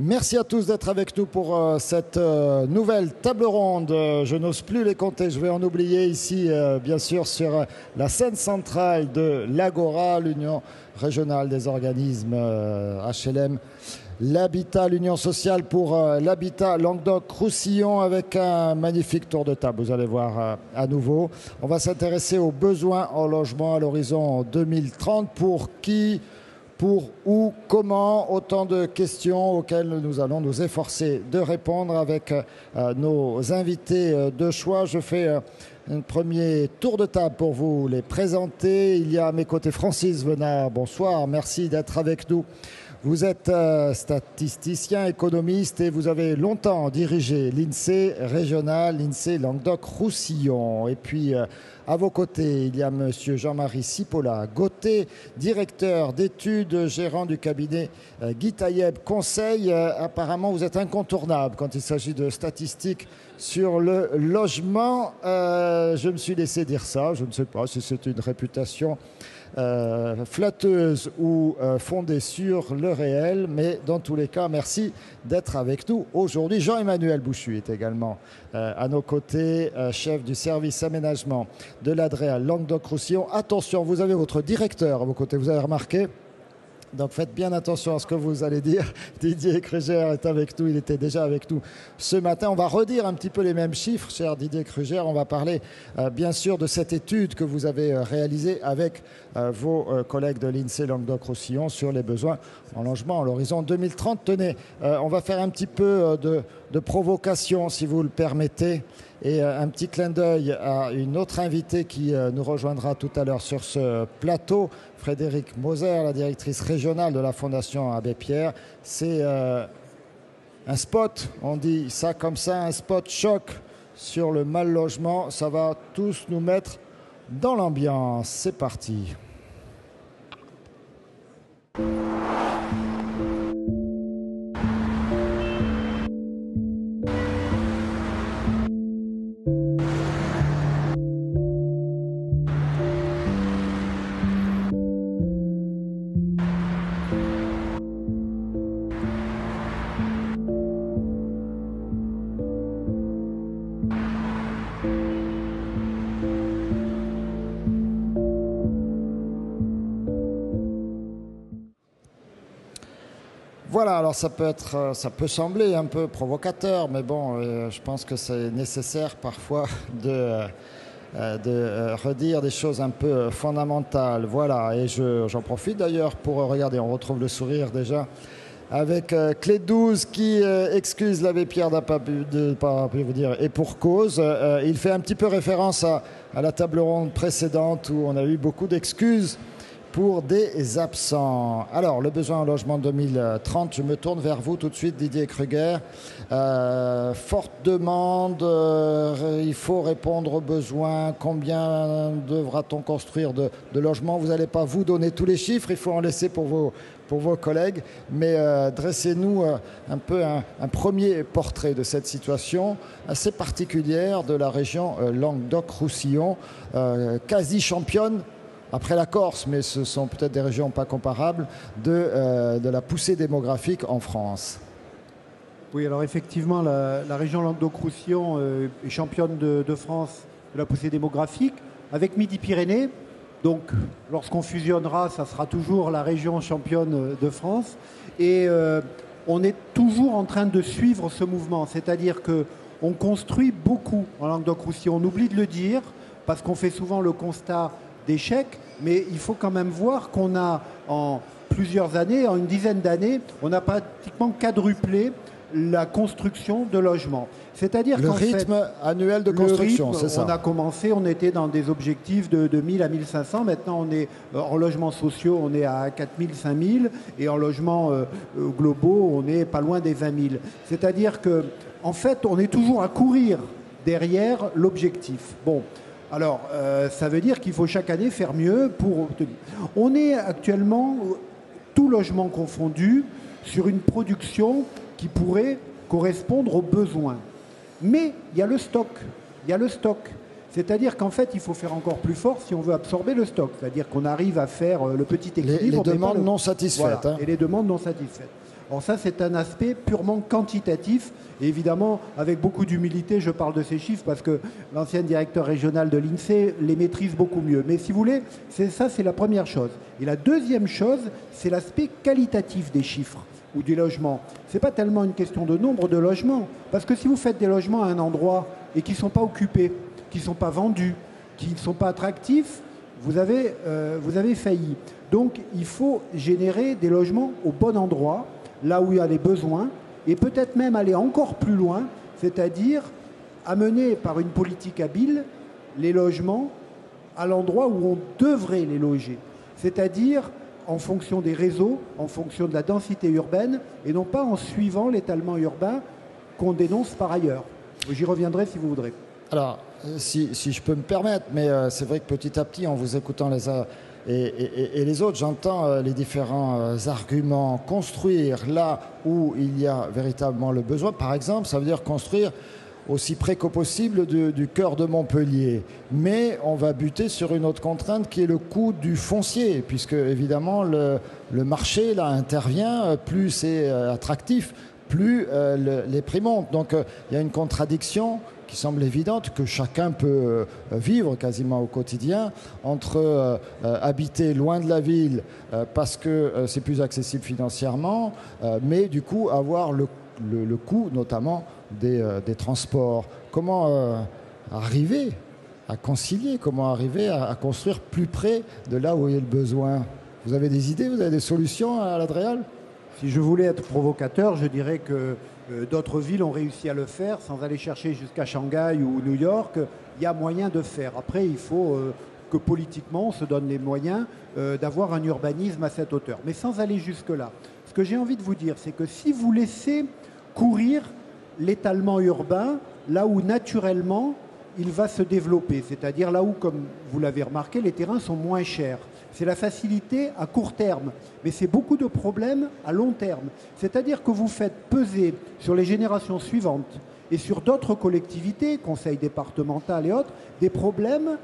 Merci à tous d'être avec nous pour cette nouvelle table ronde. Je n'ose plus les compter, je vais en oublier ici, bien sûr, sur la scène centrale de l'Agora, l'Union régionale des organismes HLM. L'habitat, l'Union sociale pour l'habitat Languedoc-Roussillon avec un magnifique tour de table, vous allez voir à nouveau. On va s'intéresser aux besoins en logement à l'horizon 2030. Pour qui, pour où, comment, autant de questions auxquelles nous allons nous efforcer de répondre avec nos invités de choix. Je fais un premier tour de table pour vous les présenter. Il y a à mes côtés Francis Venard, bonsoir, merci d'être avec nous. Vous êtes statisticien, économiste et vous avez longtemps dirigé l'INSEE régional, l'INSEE Languedoc-Roussillon. Et puis à vos côtés, il y a monsieur Jean-Marie Cipolla-Gauthier, directeur d'études, gérant du cabinet Guy Taïeb Conseil. Apparemment, vous êtes incontournable quand il s'agit de statistiques sur le logement. Je me suis laissé dire ça, je ne sais pas si c'est une réputation flatteuse ou fondée sur le réel, mais dans tous les cas, merci d'être avec nous aujourd'hui. Jean-Emmanuel Bouchu est également à nos côtés, chef du service aménagement de l'ADREAL Languedoc-Roussillon. Attention, vous avez votre directeur à vos côtés, vous avez remarqué. Donc faites bien attention à ce que vous allez dire. Didier Kruger est avec nous, il était déjà avec nous ce matin. On va redire un petit peu les mêmes chiffres, cher Didier Kruger. On va parler bien sûr de cette étude que vous avez réalisée avec vos collègues de l'INSEE Languedoc-Roussillon sur les besoins en logement à l'horizon 2030. Tenez, on va faire un petit peu de provocation si vous le permettez. Et un petit clin d'œil à une autre invitée qui nous rejoindra tout à l'heure sur ce plateau, Frédéric Moser, la directrice régionale de la Fondation Abbé Pierre. C'est un spot, on dit ça comme ça, un spot choc sur le mal logement. Ça va tous nous mettre dans l'ambiance. C'est parti. Voilà, alors ça peut sembler un peu provocateur, mais bon, je pense que c'est nécessaire parfois de redire des choses un peu fondamentales. Voilà, et j'en profite d'ailleurs pour regarder, on retrouve le sourire déjà avec Clé 12 qui excuse l'abbé Pierre de pas pu vous dire, et pour cause. Il fait un petit peu référence à la table ronde précédente où on a eu beaucoup d'excuses pour des absents. Alors, le besoin en logement 2030, je me tourne vers vous tout de suite, Didier Kruger. Forte demande, il faut répondre aux besoins. Combien devra-t-on construire de logements? Vous n'allez pas vous donner tous les chiffres, il faut en laisser pour vos collègues. Mais dressez-nous un peu un premier portrait de cette situation assez particulière de la région Languedoc-Roussillon, quasi championne, après la Corse, mais ce sont peut-être des régions pas comparables, de la poussée démographique en France. Oui, alors effectivement, la région Languedoc-Roussillon est championne de France de la poussée démographique, avec Midi-Pyrénées. Donc, lorsqu'on fusionnera, ça sera toujours la région championne de France. Et on est toujours en train de suivre ce mouvement, c'est-à-dire qu'on construit beaucoup en Languedoc-Roussillon. On oublie de le dire, parce qu'on fait souvent le constat d'échecs, mais il faut quand même voir qu'on a en plusieurs années, en une dizaine d'années, on a pratiquement quadruplé la construction de logements. C'est-à-dire le rythme annuel de construction, c'est ça. On a commencé, on était dans des objectifs de 1000 à 1500. Maintenant, on est en logements sociaux, on est à 4000, 5000, et en logements globaux, on est pas loin des 20 000. C'est-à-dire que, en fait, on est toujours à courir derrière l'objectif. Bon. Alors, ça veut dire qu'il faut chaque année faire mieux pour obtenir. On est actuellement, tout logement confondu, sur une production qui pourrait correspondre aux besoins. Mais il y a le stock. Il y a le stock. C'est-à-dire qu'en fait, il faut faire encore plus fort si on veut absorber le stock. C'est-à-dire qu'on arrive à faire le petit équilibre. Les demandes non satisfaites. Voilà, et les demandes non satisfaites. Alors ça, c'est un aspect purement quantitatif. Et évidemment, avec beaucoup d'humilité, je parle de ces chiffres parce que l'ancien directeur régional de l'INSEE les maîtrise beaucoup mieux. Mais si vous voulez, c'est la première chose. Et la deuxième chose, c'est l'aspect qualitatif des chiffres ou du logement. Ce n'est pas tellement une question de nombre de logements. Parce que si vous faites des logements à un endroit et qui ne sont pas occupés, qui ne sont pas vendus, qui ne sont pas attractifs, vous avez failli. Donc, il faut générer des logements au bon endroit, là où il y a les besoins, et peut-être même aller encore plus loin, c'est-à-dire amener par une politique habile les logements à l'endroit où on devrait les loger, c'est-à-dire en fonction des réseaux, en fonction de la densité urbaine, et non pas en suivant l'étalement urbain qu'on dénonce par ailleurs. J'y reviendrai si vous voudrez. Alors, si je peux me permettre, mais c'est vrai que petit à petit, en vous écoutant les uns et les autres, j'entends les différents arguments. Construire là où il y a véritablement le besoin, par exemple, ça veut dire construire aussi près qu'au possible du cœur de Montpellier. Mais on va buter sur une autre contrainte qui est le coût du foncier, puisque évidemment le marché là intervient, plus c'est attractif, plus les prix montent. Donc il y a une contradiction qui semble évidente, que chacun peut vivre quasiment au quotidien, entre habiter loin de la ville parce que c'est plus accessible financièrement, mais du coup avoir le coût notamment des transports. Comment arriver à concilier, comment arriver à construire plus près de là où il y a le besoin? Vous avez des idées, vous avez des solutions à l'Adréal? Si je voulais être provocateur, je dirais que d'autres villes ont réussi à le faire sans aller chercher jusqu'à Shanghai ou New York. Il y a moyen de faire. Après, il faut que politiquement, on se donne les moyens d'avoir un urbanisme à cette hauteur. Mais sans aller jusque-là. Ce que j'ai envie de vous dire, c'est que si vous laissez courir l'étalement urbain, là où naturellement il va se développer, c'est-à-dire là où, comme vous l'avez remarqué, les terrains sont moins chers. C'est la facilité à court terme, mais c'est beaucoup de problèmes à long terme. C'est-à-dire que vous faites peser sur les générations suivantes et sur d'autres collectivités, conseils départementaux et autres, des problèmes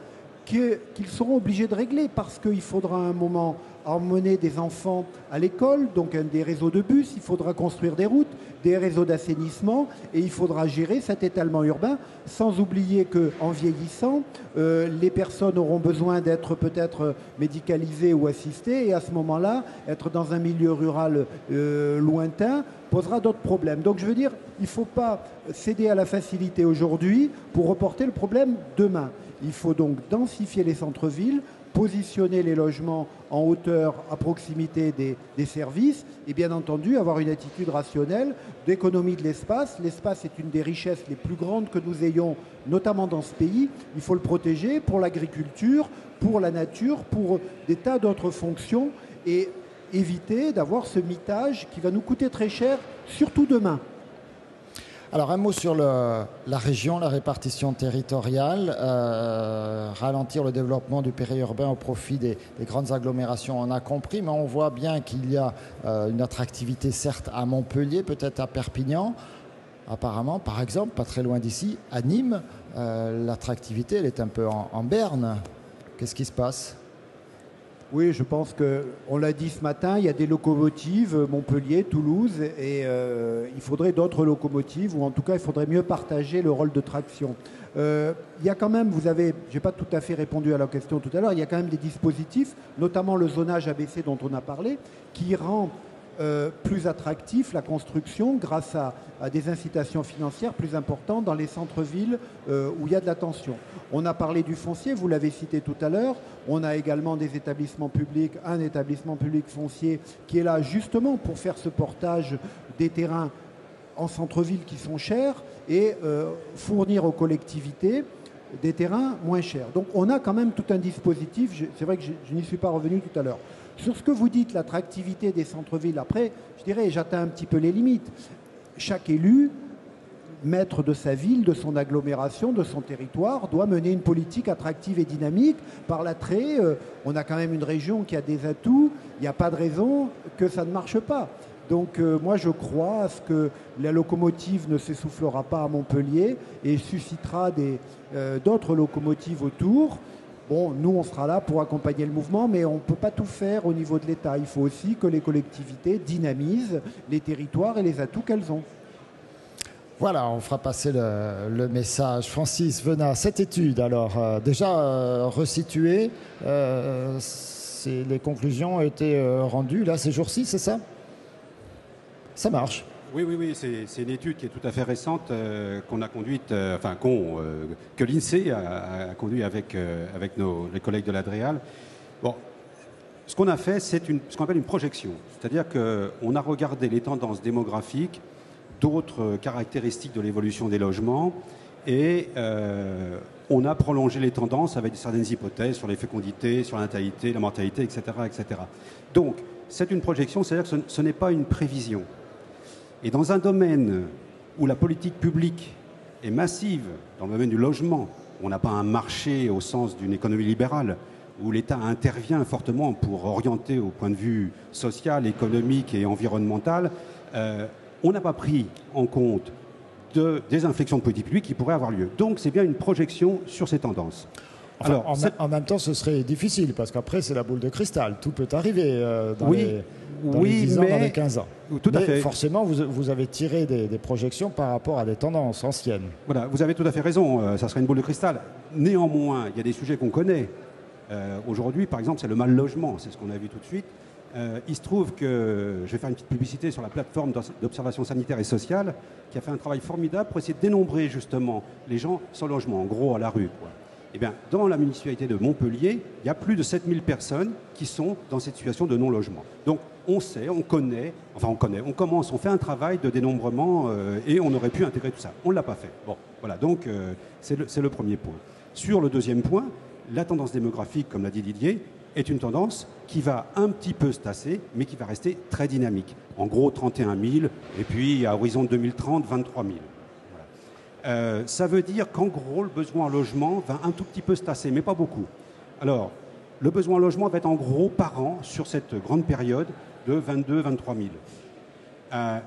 qu'ils seront obligés de régler parce qu'il faudra à un moment emmener des enfants à l'école, donc des réseaux de bus, il faudra construire des routes, des réseaux d'assainissement et il faudra gérer cet étalement urbain, sans oublier qu'en vieillissant, les personnes auront besoin d'être peut-être médicalisées ou assistées et à ce moment-là, être dans un milieu rural lointain posera d'autres problèmes. Donc je veux dire, il ne faut pas céder à la facilité aujourd'hui pour reporter le problème demain. Il faut donc densifier les centres-villes, positionner les logements en hauteur à proximité des services et bien entendu avoir une attitude rationnelle d'économie de l'espace. L'espace est une des richesses les plus grandes que nous ayons, notamment dans ce pays. Il faut le protéger pour l'agriculture, pour la nature, pour des tas d'autres fonctions et éviter d'avoir ce mitage qui va nous coûter très cher, surtout demain. Alors un mot sur la région, la répartition territoriale, ralentir le développement du périurbain au profit des grandes agglomérations, on a compris, mais on voit bien qu'il y a une attractivité certes à Montpellier, peut-être à Perpignan, apparemment, par exemple, pas très loin d'ici, à Nîmes, l'attractivité elle est un peu en berne. Qu'est-ce qui se passe ? Oui, je pense qu'on l'a dit ce matin, il y a des locomotives, Montpellier, Toulouse, et il faudrait d'autres locomotives, ou en tout cas, il faudrait mieux partager le rôle de traction. Il y a quand même, je n'ai pas tout à fait répondu à la question tout à l'heure, il y a quand même des dispositifs, notamment le zonage ABC dont on a parlé, qui rend plus attractif la construction grâce à des incitations financières plus importantes dans les centres-villes où il y a de la tension. On a parlé du foncier, vous l'avez cité tout à l'heure. On a également des établissements publics, un établissement public foncier qui est là justement pour faire ce portage des terrains en centre-ville qui sont chers et fournir aux collectivités des terrains moins chers. Donc on a quand même tout un dispositif, c'est vrai que je n'y suis pas revenu tout à l'heure. Sur ce que vous dites, l'attractivité des centres-villes, après, je dirais, j'atteins un petit peu les limites. Chaque élu, maître de sa ville, de son agglomération, de son territoire, doit mener une politique attractive et dynamique. Par l'attrait, on a quand même une région qui a des atouts, il n'y a pas de raison que ça ne marche pas. Donc moi je crois à ce que la locomotive ne s'essoufflera pas à Montpellier et suscitera d'autres locomotives autour. Bon, nous, on sera là pour accompagner le mouvement, mais on ne peut pas tout faire au niveau de l'État. Il faut aussi que les collectivités dynamisent les territoires et les atouts qu'elles ont. Voilà, on fera passer le message. Francis Venat, cette étude, alors, déjà resituée, les conclusions ont été rendues, là, ces jours-ci, c'est ça? Ça marche. Oui, c'est une étude qui est tout à fait récente qu'on a conduite, que l'INSEE a conduit avec les collègues de l'Adréal. Bon, ce qu'on a fait, c'est ce qu'on appelle une projection. C'est-à-dire qu'on a regardé les tendances démographiques, d'autres caractéristiques de l'évolution des logements, et on a prolongé les tendances avec certaines hypothèses sur les fécondités, sur la natalité, la mortalité, etc., etc. Donc, c'est une projection, c'est-à-dire que ce n'est pas une prévision. Et dans un domaine où la politique publique est massive, dans le domaine du logement, on n'a pas un marché au sens d'une économie libérale, où l'État intervient fortement pour orienter au point de vue social, économique et environnemental, on n'a pas pris en compte des inflexions de politique publique qui pourraient avoir lieu. Donc c'est bien une projection sur ces tendances. Enfin, alors, en même temps, ce serait difficile, parce qu'après, c'est la boule de cristal. Tout peut arriver dans les 10 ans, dans les 15 ans. Tout à fait. Forcément, vous avez tiré des projections par rapport à des tendances anciennes. Voilà, vous avez tout à fait raison, ça serait une boule de cristal. Néanmoins, il y a des sujets qu'on connaît. Aujourd'hui, par exemple, c'est le mal logement, c'est ce qu'on a vu tout de suite. Il se trouve que, je vais faire une petite publicité sur la plateforme d'observation sanitaire et sociale, qui a fait un travail formidable pour essayer de dénombrer justement les gens sans logement, en gros à la rue, quoi. Eh bien, dans la municipalité de Montpellier, il y a plus de 7000 personnes qui sont dans cette situation de non-logement. Donc, on sait, on fait un travail de dénombrement et on aurait pu intégrer tout ça. On ne l'a pas fait. Bon, voilà, donc c'est le premier point. Sur le deuxième point, la tendance démographique, comme l'a dit Didier, est une tendance qui va un petit peu se tasser, mais qui va rester très dynamique. En gros, 31 000, et puis à horizon 2030, 23 000. Ça veut dire qu'en gros, le besoin en logement va un tout petit peu se tasser, mais pas beaucoup. Alors, le besoin en logement va être en gros par an, sur cette grande période, de 22 23 000.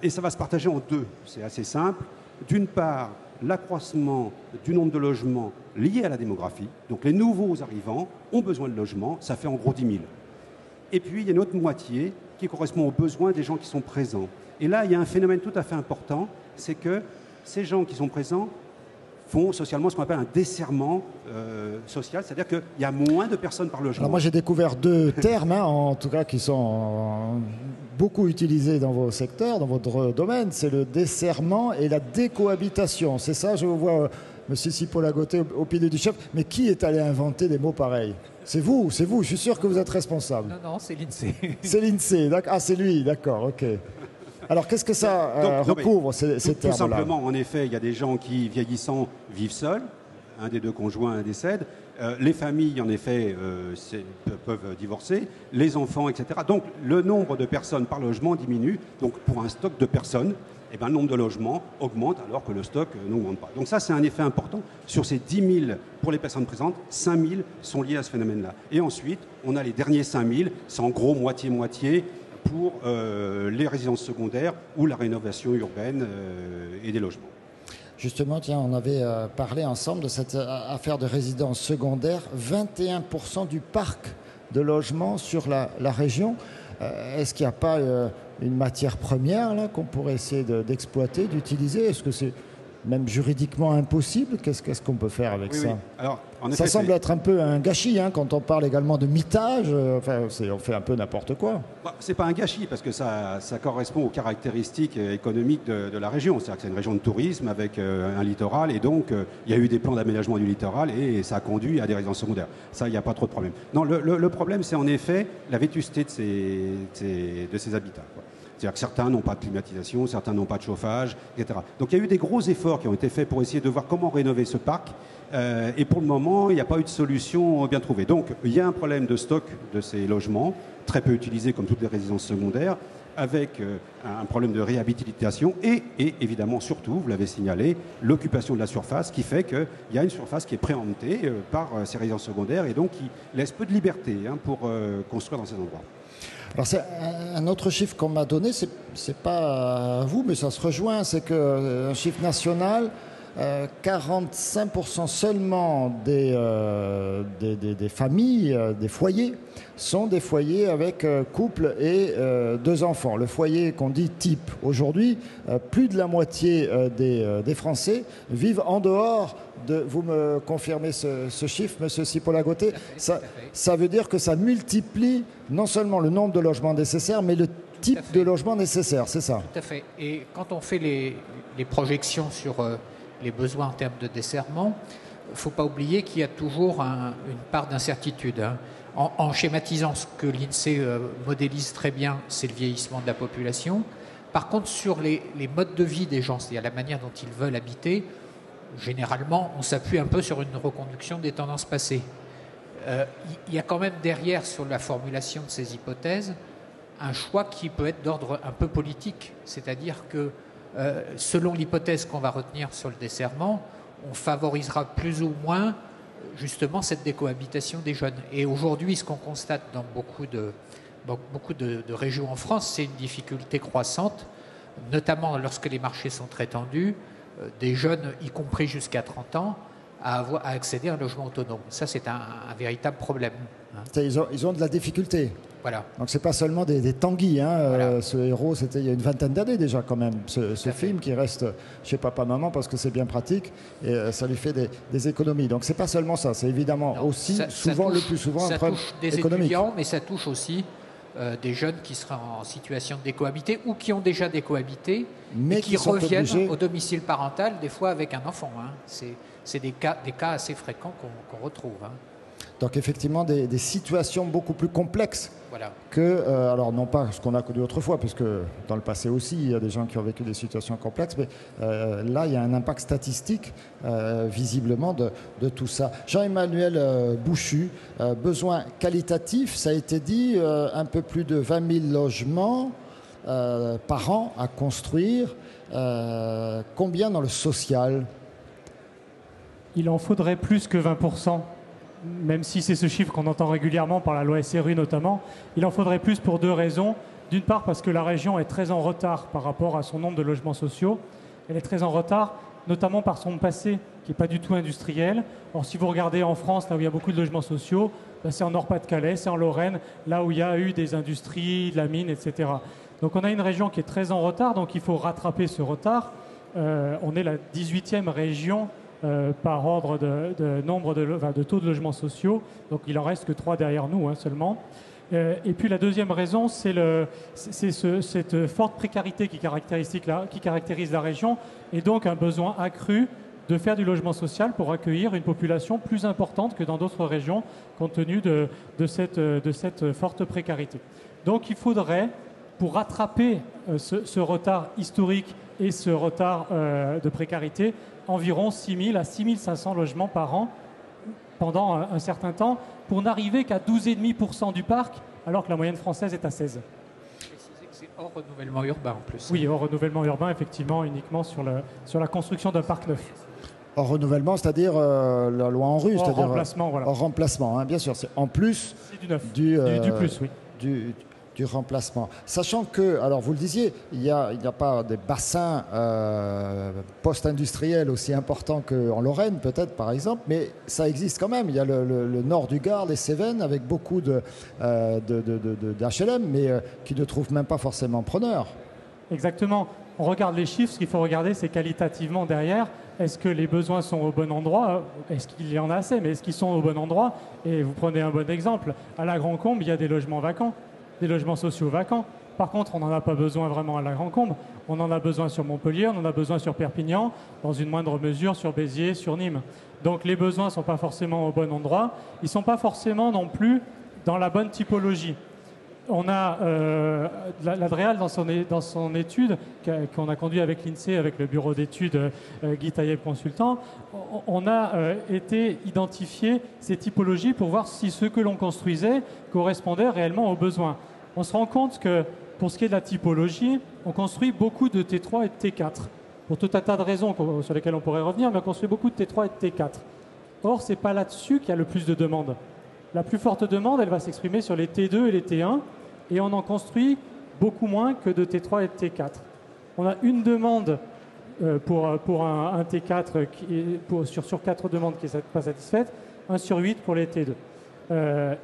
Et ça va se partager en deux. C'est assez simple. D'une part, l'accroissement du nombre de logements liés à la démographie. Donc les nouveaux arrivants ont besoin de logements, ça fait en gros 10 000. Et puis, il y a une autre moitié qui correspond aux besoins des gens qui sont présents. Et là, il y a un phénomène tout à fait important, c'est que ces gens qui sont présents font socialement ce qu'on appelle un desserrement social, c'est-à-dire qu'il y a moins de personnes par logement. Alors moi j'ai découvert deux termes, en tout cas qui sont beaucoup utilisés dans vos secteurs, dans votre domaine, c'est le desserrement et la décohabitation. C'est ça, je vous vois M. Sipolagoté au pied du chef, mais qui est allé inventer des mots pareils? C'est vous, je suis sûr que vous êtes responsable. Non, c'est l'INSEE. C'est l'INSEE, ah c'est lui, d'accord, ok. Alors, qu'est-ce que ça recouvre, ces termes-là? Tout simplement, en effet, il y a des gens qui, vieillissant, vivent seuls. Un des deux conjoints décède. Les familles, en effet, peuvent divorcer. Les enfants, etc. Donc, le nombre de personnes par logement diminue. Donc, pour un stock de personnes, eh ben, le nombre de logements augmente alors que le stock n'augmente pas. Donc ça, c'est un effet important. Sur ces 10 000 pour les personnes présentes, 5 000 sont liés à ce phénomène-là. Et ensuite, on a les derniers 5 000, c'est en gros moitié-moitié, pour les résidences secondaires ou la rénovation urbaine et des logements. Justement, tiens, on avait parlé ensemble de cette affaire de résidences secondaires. 21% du parc de logements sur la région. Est-ce qu'il n'y a pas une matière première là, qu'on pourrait essayer d'exploiter, d'utiliser? Est-ce que c'est même juridiquement impossible? Qu'est-ce qu'on peut faire avec ça? Oui. Alors, en effet, ça semble être un peu un gâchis, quand on parle également de mitage. On fait un peu n'importe quoi. C'est pas un gâchis, parce que ça correspond aux caractéristiques économiques de la région. C'est-à-dire que c'est une région de tourisme avec un littoral, et donc il y a eu des plans d'aménagement du littoral, et ça a conduit à des résidences secondaires. Ça, il n'y a pas trop de problème. Non, le problème, c'est en effet la vétusté de ces habitats, quoi. C'est-à-dire que certains n'ont pas de climatisation, certains n'ont pas de chauffage, etc. Donc il y a eu des gros efforts qui ont été faits pour essayer de voir comment rénover ce parc. Et pour le moment, il n'y a pas eu de solution bien trouvée. Donc il y a un problème de stock de ces logements, très peu utilisés comme toutes les résidences secondaires, avec un problème de réhabilitation et évidemment, surtout, vous l'avez signalé, l'occupation de la surface qui fait qu'il y a une surface qui est préemptée par ces résidences secondaires et donc qui laisse peu de liberté pour construire dans ces endroits. Alors c'est un autre chiffre qu'on m'a donné, c'est pas à vous, mais ça se rejoint, c'est qu'un chiffre national, 45% seulement des familles, des foyers, sont des foyers avec couple et 2 enfants. Le foyer qu'on dit type. Aujourd'hui, plus de la moitié des Français vivent en dehors de... Vous me confirmez ce chiffre, Monsieur Cipolla-Gauthey? Ça veut dire que ça multiplie non seulement le nombre de logements nécessaires, mais le type de logement nécessaire, c'est ça? Tout à fait. Et quand on fait les projections sur les besoins en termes de desserrement, il ne faut pas oublier qu'il y a toujours une part d'incertitude. Hein. En schématisant ce que l'INSEE modélise très bien, c'est le vieillissement de la population. Par contre, sur les modes de vie des gens, c'est-à-dire la manière dont ils veulent habiter, généralement, on s'appuie un peu sur une reconduction des tendances passées. Il y a quand même derrière, sur la formulation de ces hypothèses, un choix qui peut être d'ordre un peu politique. C'est-à-dire que, selon l'hypothèse qu'on va retenir sur le desserrement, on favorisera plus ou moins justement cette décohabitation des jeunes. Et aujourd'hui, ce qu'on constate dans beaucoup de régions en France, c'est une difficulté croissante, notamment lorsque les marchés sont très tendus, des jeunes, y compris jusqu'à 30 ans, à accéder à un logement autonome. Ça, c'est un véritable problème. Hein. Ils ont de la difficulté. Voilà. Donc c'est pas seulement des tanguis. Hein. Voilà. Ce héros, c'était il y a une vingtaine d'années déjà quand même. Ce film qui reste chez papa-maman parce que c'est bien pratique et ça lui fait des économies. Donc c'est pas seulement ça. C'est évidemment aussi le plus souvent un problème des économique. Étudiants, mais ça touche aussi des jeunes qui seraient en situation de décohabiter ou qui ont déjà décohabité mais qui reviennent au domicile parental, des fois avec un enfant. Hein. C'est des cas assez fréquents qu'on retrouve. Hein. Donc effectivement des situations beaucoup plus complexes voilà. que, alors non pas ce qu'on a connu autrefois, puisque dans le passé aussi il y a des gens qui ont vécu des situations complexes, mais là il y a un impact statistique visiblement de tout ça. Jean-Emmanuel Bouchu, besoin qualitatif, ça a été dit, un peu plus de 20 000 logements par an à construire. Combien dans le social? Il en faudrait plus que 20%. Même si c'est ce chiffre qu'on entend régulièrement par la loi SRU notamment, il en faudrait plus pour 2 raisons. D'une part parce que la région est très en retard par rapport à son nombre de logements sociaux. Elle est très en retard, notamment par son passé qui n'est pas du tout industriel. Or, si vous regardez en France, là où il y a beaucoup de logements sociaux, c'est en Nord-Pas-de-Calais, c'est en Lorraine, là où il y a eu des industries, de la mine, etc. Donc on a une région qui est très en retard, donc il faut rattraper ce retard. On est la 18e région par ordre de nombre de taux de logements sociaux. Donc il en reste que 3 derrière nous seulement. Et puis la deuxième raison, c'est cette forte précarité qui caractérise la région et donc un besoin accru de faire du logement social pour accueillir une population plus importante que dans d'autres régions compte tenu de cette forte précarité. Donc il faudrait, pour rattraper ce retard historique et ce retard de précarité, environ 6 000 à 6 500 logements par an pendant un certain temps, pour n'arriver qu'à 12,5% du parc, alors que la moyenne française est à 16%. C'est hors renouvellement urbain en plus. Oui, hors renouvellement urbain, effectivement, uniquement sur la construction d'un parc neuf. Hors renouvellement, c'est-à-dire la loi en rue, hors remplacement, voilà. Hors remplacement, bien sûr, c'est en plus du neuf, du plus, oui. Du remplacement. Sachant que, alors vous le disiez, il n'y a pas des bassins post-industriels aussi importants qu'en Lorraine, peut-être par exemple, mais ça existe quand même. Il y a le nord du Gard, les Cévennes, avec beaucoup d'HLM, mais qui ne trouvent même pas forcément preneur. Exactement. On regarde les chiffres, ce qu'il faut regarder, c'est qualitativement derrière. Est-ce que les besoins sont au bon endroit? Est-ce qu'il y en a assez? Mais est-ce qu'ils sont au bon endroit? Et vous prenez un bon exemple. À la Grand-Combe, il y a des logements vacants. Des logements sociaux vacants. Par contre, on n'en a pas besoin vraiment à la Grand-Combe. On en a besoin sur Montpellier, on en a besoin sur Perpignan, dans une moindre mesure sur Béziers, sur Nîmes. Donc les besoins ne sont pas forcément au bon endroit. Ils ne sont pas forcément non plus dans la bonne typologie. On a l'Adréal dans son étude qu'on a conduite avec l'INSEE, avec le bureau d'études Guy Taïeb Consultant, on a été identifier ces typologies pour voir si ce que l'on construisait correspondait réellement aux besoins. On se rend compte que pour ce qui est de la typologie, on construit beaucoup de T3 et de T4. Pour tout un tas de raisons sur lesquelles on pourrait revenir, mais on construit beaucoup de T3 et de T4. Or, ce n'est pas là-dessus qu'il y a le plus de demandes. La plus forte demande, elle va s'exprimer sur les T2 et les T1, et on en construit beaucoup moins que de T3 et de T4. On a une demande pour un T4 sur 4 demandes qui n'est pas satisfaite, 1 sur 8 pour les T2.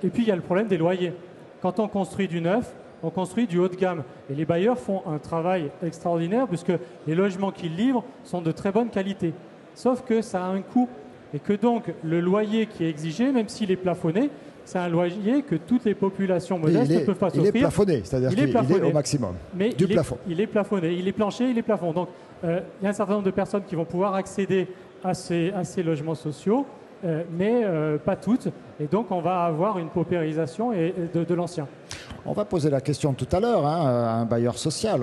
Et puis il y a le problème des loyers. Quand on construit du neuf, on construit du haut de gamme. Et les bailleurs font un travail extraordinaire puisque les logements qu'ils livrent sont de très bonne qualité. Sauf que ça a un coût. Et que donc le loyer qui est exigé, même s'il est plafonné, c'est un loyer que toutes les populations modestes ne peuvent pas s'offrir. Il est plafonné, c'est-à-dire qu'il est au maximum du plafond. Il est plafonné, il est plancher, il est plafond. Donc il y a un certain nombre de personnes qui vont pouvoir accéder à ces logements sociaux, mais pas toutes. Et donc on va avoir une paupérisation de l'ancien. On va poser la question tout à l'heure à un bailleur social.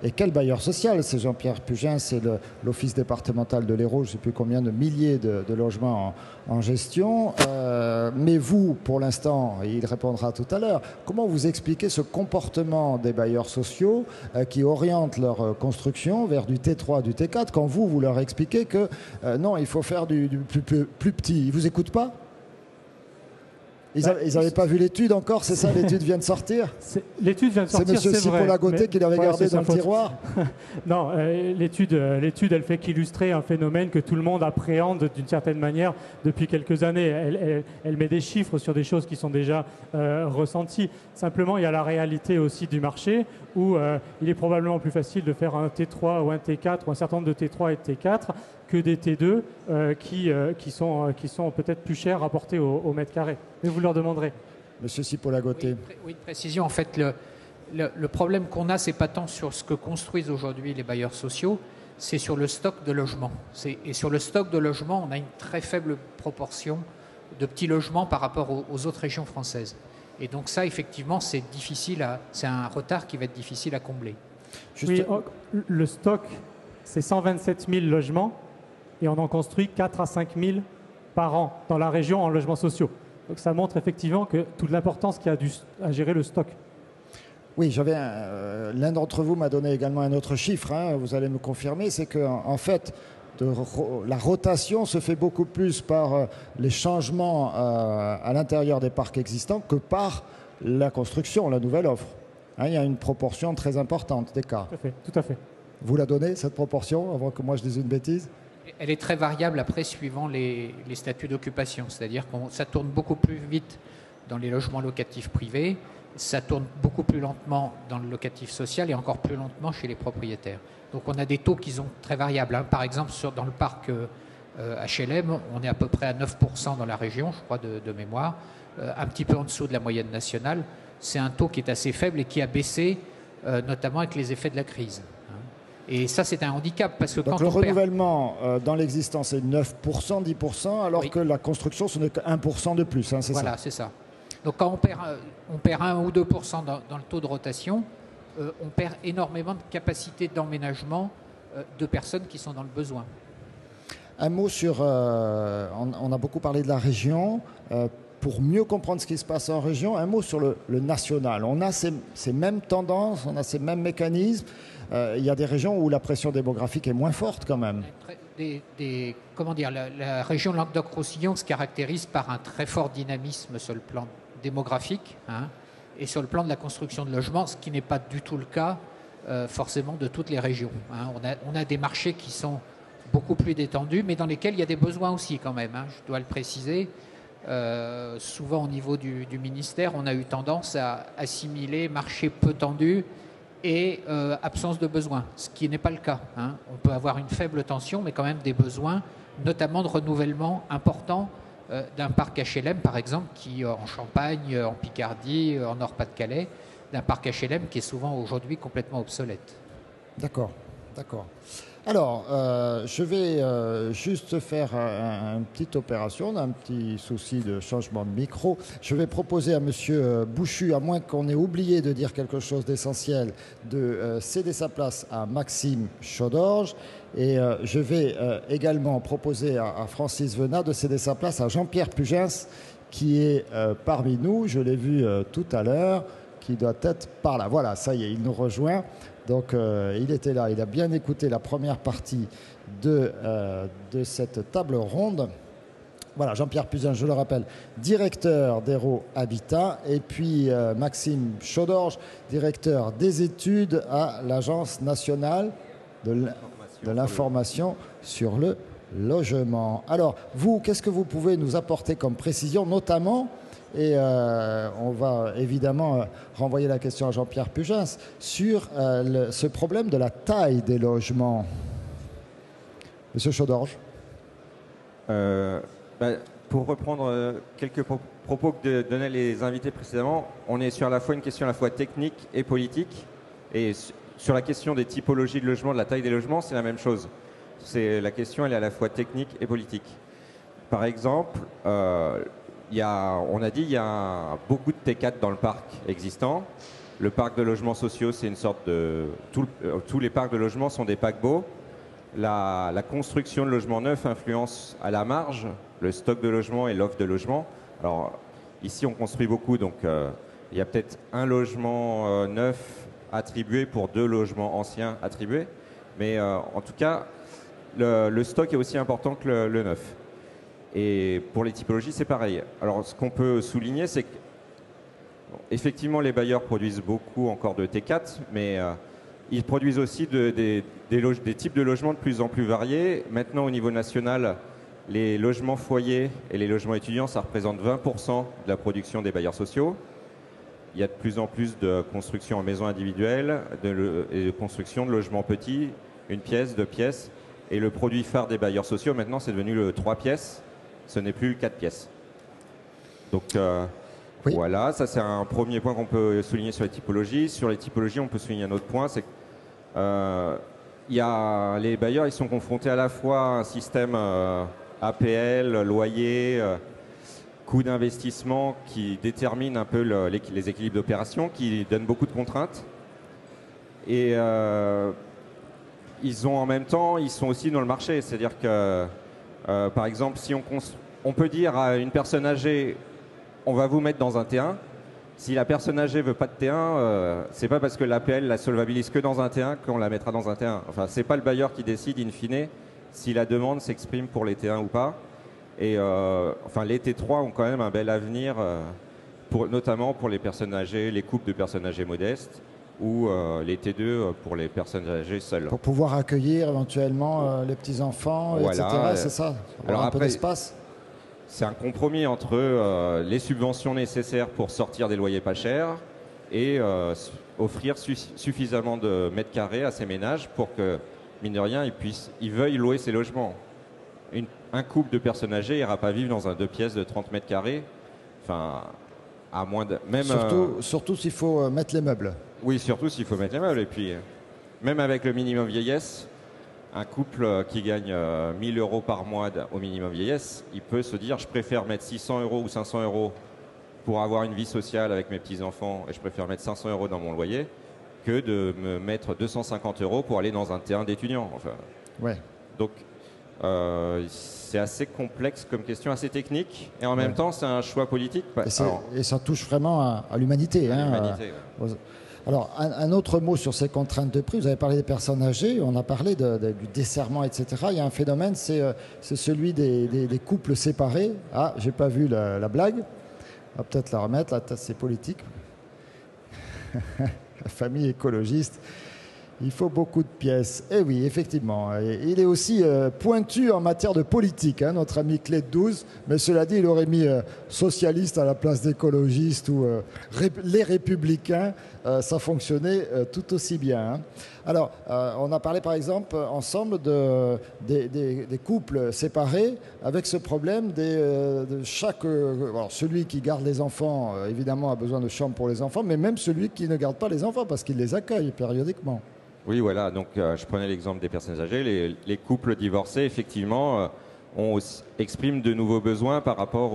Et quel bailleur social? C'est Jean-Pierre Pugin, c'est l'Office départemental de l'Hérault, je ne sais plus combien de milliers de logements en gestion. Mais vous, pour l'instant, et il répondra tout à l'heure, comment vous expliquez ce comportement des bailleurs sociaux qui orientent leur construction vers du T3, du T4, quand vous leur expliquez que non, il faut faire du plus petit? Ils ne vous écoutent pas? Ils n'avaient pas vu l'étude encore, c'est ça? L'étude vient de sortir? L'étude vient de sortir, c'est M. Cipolla-Gauthey qui l'avait gardé dans le tiroir? Non, l'étude, elle fait qu'illustrer un phénomène que tout le monde appréhende d'une certaine manière depuis quelques années. Elle met des chiffres sur des choses qui sont déjà ressenties. Simplement, il y a la réalité aussi du marché où il est probablement plus facile de faire un T3 ou un T4 ou un certain nombre de T3 et de T4 que des T2 qui sont peut-être plus chers rapportés au mètre carré. Mais vous leur demanderez. Monsieur Cipolla-Gauthey. Oui, de précision. En fait, le problème qu'on a, c'est pas tant sur ce que construisent aujourd'hui les bailleurs sociaux, c'est sur le stock de logements. Et sur le stock de logements, on a une très faible proportion de petits logements par rapport aux autres régions françaises. Et donc ça, effectivement, c'est un retard qui va être difficile à combler. Oui, le stock, c'est 127 000 logements. Et on en construit 4 à 5 000 par an dans la région en logements sociaux. Donc ça montre effectivement toute l'importance qu'il y a à gérer le stock. Oui, l'un d'entre vous m'a donné également un autre chiffre, vous allez me confirmer, c'est qu'en fait, la rotation se fait beaucoup plus par les changements à l'intérieur des parcs existants que par la construction, la nouvelle offre. Il y a une proportion très importante d'écart. Tout à fait. Vous la donnez, cette proportion, avant que moi je dise une bêtise? Elle est très variable après suivant les statuts d'occupation. C'est-à-dire que ça tourne beaucoup plus vite dans les logements locatifs privés, ça tourne beaucoup plus lentement dans le locatif social et encore plus lentement chez les propriétaires. Donc on a des taux qui sont très variables. Par exemple, dans le parc HLM, on est à peu près à 9% dans la région, je crois, de mémoire, un petit peu en dessous de la moyenne nationale. C'est un taux qui est assez faible et qui a baissé, notamment avec les effets de la crise. Et ça, c'est un handicap parce que donc quand le renouvellement dans l'existence est 9%, 10%, alors que la construction, ce n'est que 1% de plus. C'est voilà, c'est ça. Donc quand on perd 1 ou 2% dans le taux de rotation, on perd énormément de capacité d'emménagement de personnes qui sont dans le besoin. Un mot sur... on a beaucoup parlé de la région. Pour mieux comprendre ce qui se passe en région, un mot sur le national. On a ces mêmes tendances, on a ces mêmes mécanismes. Il y a des régions où la pression démographique est moins forte quand même. La région Languedoc-Roussillon se caractérise par un très fort dynamisme sur le plan démographique et sur le plan de la construction de logements, ce qui n'est pas du tout le cas forcément de toutes les régions. On a des marchés qui sont beaucoup plus détendus, mais dans lesquels il y a des besoins aussi quand même, je dois le préciser. Souvent au niveau du ministère, on a eu tendance à assimiler marché peu tendu et absence de besoin, ce qui n'est pas le cas. On peut avoir une faible tension, mais quand même des besoins, notamment de renouvellement important d'un parc HLM, par exemple, qui en Champagne, en Picardie, en Nord-Pas-de-Calais, d'un parc HLM qui est souvent aujourd'hui complètement obsolète. D'accord. Alors, je vais juste faire une petite opération, un petit souci de changement de micro. Je vais proposer à M. Bouchu, à moins qu'on ait oublié de dire quelque chose d'essentiel, de céder sa place à Maxime Chaudorge. Et je vais également proposer à Francis Venat de céder sa place à Jean-Pierre Pugens, qui est parmi nous. Je l'ai vu tout à l'heure, qui doit être par là. Voilà, ça y est, il nous rejoint. Donc il était là, il a bien écouté la première partie de cette table ronde. Voilà, Jean-Pierre Pugens, je le rappelle, directeur d'Hérault Habitat, et puis Maxime Chaudorge, directeur des études à l'Agence nationale de de l'information sur le logement. Alors, vous, qu'est-ce que vous pouvez nous apporter comme précision, notamment, et on va évidemment renvoyer la question à Jean-Pierre Pugens, sur ce problème de la taille des logements. Monsieur Chaudorge. Pour reprendre quelques propos que donnaient les invités précédemment, on est sur à la fois une question à la fois technique et politique. Et sur la question des typologies de logements, de la taille des logements, c'est la même chose. La question, elle est à la fois technique et politique. Par exemple, on a dit qu'il y a beaucoup de T4 dans le parc existant. Le parc de logements sociaux, c'est une sorte de... Tous les parcs de logements sont des paquebots. La construction de logements neufs influence à la marge le stock de logements et l'offre de logements. Alors, ici, on construit beaucoup, donc il y a peut-être un logement neuf attribué pour 2 logements anciens attribués. Mais en tout cas, le stock est aussi important que le neuf. Et pour les typologies, c'est pareil. Alors, ce qu'on peut souligner, c'est qu'effectivement, les bailleurs produisent beaucoup encore de T4, mais ils produisent aussi des types de logements de plus en plus variés. Maintenant, au niveau national, les logements foyers et les logements étudiants, ça représente 20% de la production des bailleurs sociaux. Il y a de plus en plus de construction en maisons individuelles et de construction de logements petits, 1 pièce, 2 pièces. Et le produit phare des bailleurs sociaux, maintenant, c'est devenu le 3 pièces. Ce n'est plus le 4 pièces. Donc oui. Voilà, ça c'est un premier point qu'on peut souligner sur les typologies. Sur les typologies, on peut souligner un autre point, c'est que les bailleurs, ils sont confrontés à la fois à un système APL, loyer, coût d'investissement qui détermine un peu les équilibres d'opération, qui donne beaucoup de contraintes. Et ils ont en même temps, ils sont aussi dans le marché. C'est-à-dire que, par exemple, si on peut dire à une personne âgée, on va vous mettre dans un T1. Si la personne âgée veut pas de T1, c'est pas parce que l'APL la solvabilise que dans un T1 qu'on la mettra dans un T1. Enfin, c'est pas le bailleur qui décide in fine si la demande s'exprime pour les T1 ou pas. Et les T3 ont quand même un bel avenir, notamment pour les personnes âgées, les couples de personnes âgées modestes, ou les T2 pour les personnes âgées seules. Pour pouvoir accueillir éventuellement les petits-enfants, voilà, etc. C'est ça. Alors un peu d'espace. C'est un compromis entre les subventions nécessaires pour sortir des loyers pas chers et offrir suffisamment de mètres carrés à ces ménages pour que, mine de rien, ils veuillent louer ces logements. Un couple de personnes âgées n'ira pas vivre dans un 2 pièces de 30 mètres carrés. Enfin, à moins de... Même, surtout s'il faut mettre les meubles. Oui, surtout s'il faut mettre les meubles. Et puis, même avec le minimum vieillesse, un couple qui gagne 1 000 € par mois au minimum vieillesse, il peut se dire, je préfère mettre 600 € ou 500 € pour avoir une vie sociale avec mes petits-enfants, et je préfère mettre 500 € dans mon loyer, que de me mettre 250 € pour aller dans un terrain d'étudiants. Enfin, ouais. Donc, c'est assez complexe comme question, assez technique, et en même temps, c'est un choix politique. Et ça touche vraiment à l'humanité. Alors, un autre mot sur ces contraintes de prix. Vous avez parlé des personnes âgées, on a parlé du desserrement, etc. Il y a un phénomène, c'est celui des couples séparés. Ah, j'ai pas vu la blague. On va peut-être la remettre. Là, c'est politique. La famille écologiste. Il faut beaucoup de pièces. Eh oui, effectivement. Il est aussi pointu en matière de politique, notre ami Clé de 12. Mais cela dit, il aurait mis socialiste à la place d'écologiste ou les républicains. Ça fonctionnait tout aussi bien. Alors, on a parlé par exemple ensemble des couples séparés avec ce problème de chaque... alors, celui qui garde les enfants, évidemment, a besoin de chambres pour les enfants, mais même celui qui ne garde pas les enfants parce qu'il les accueille périodiquement. Oui, voilà. Donc, je prenais l'exemple des personnes âgées. Les couples divorcés, effectivement, expriment de nouveaux besoins par rapport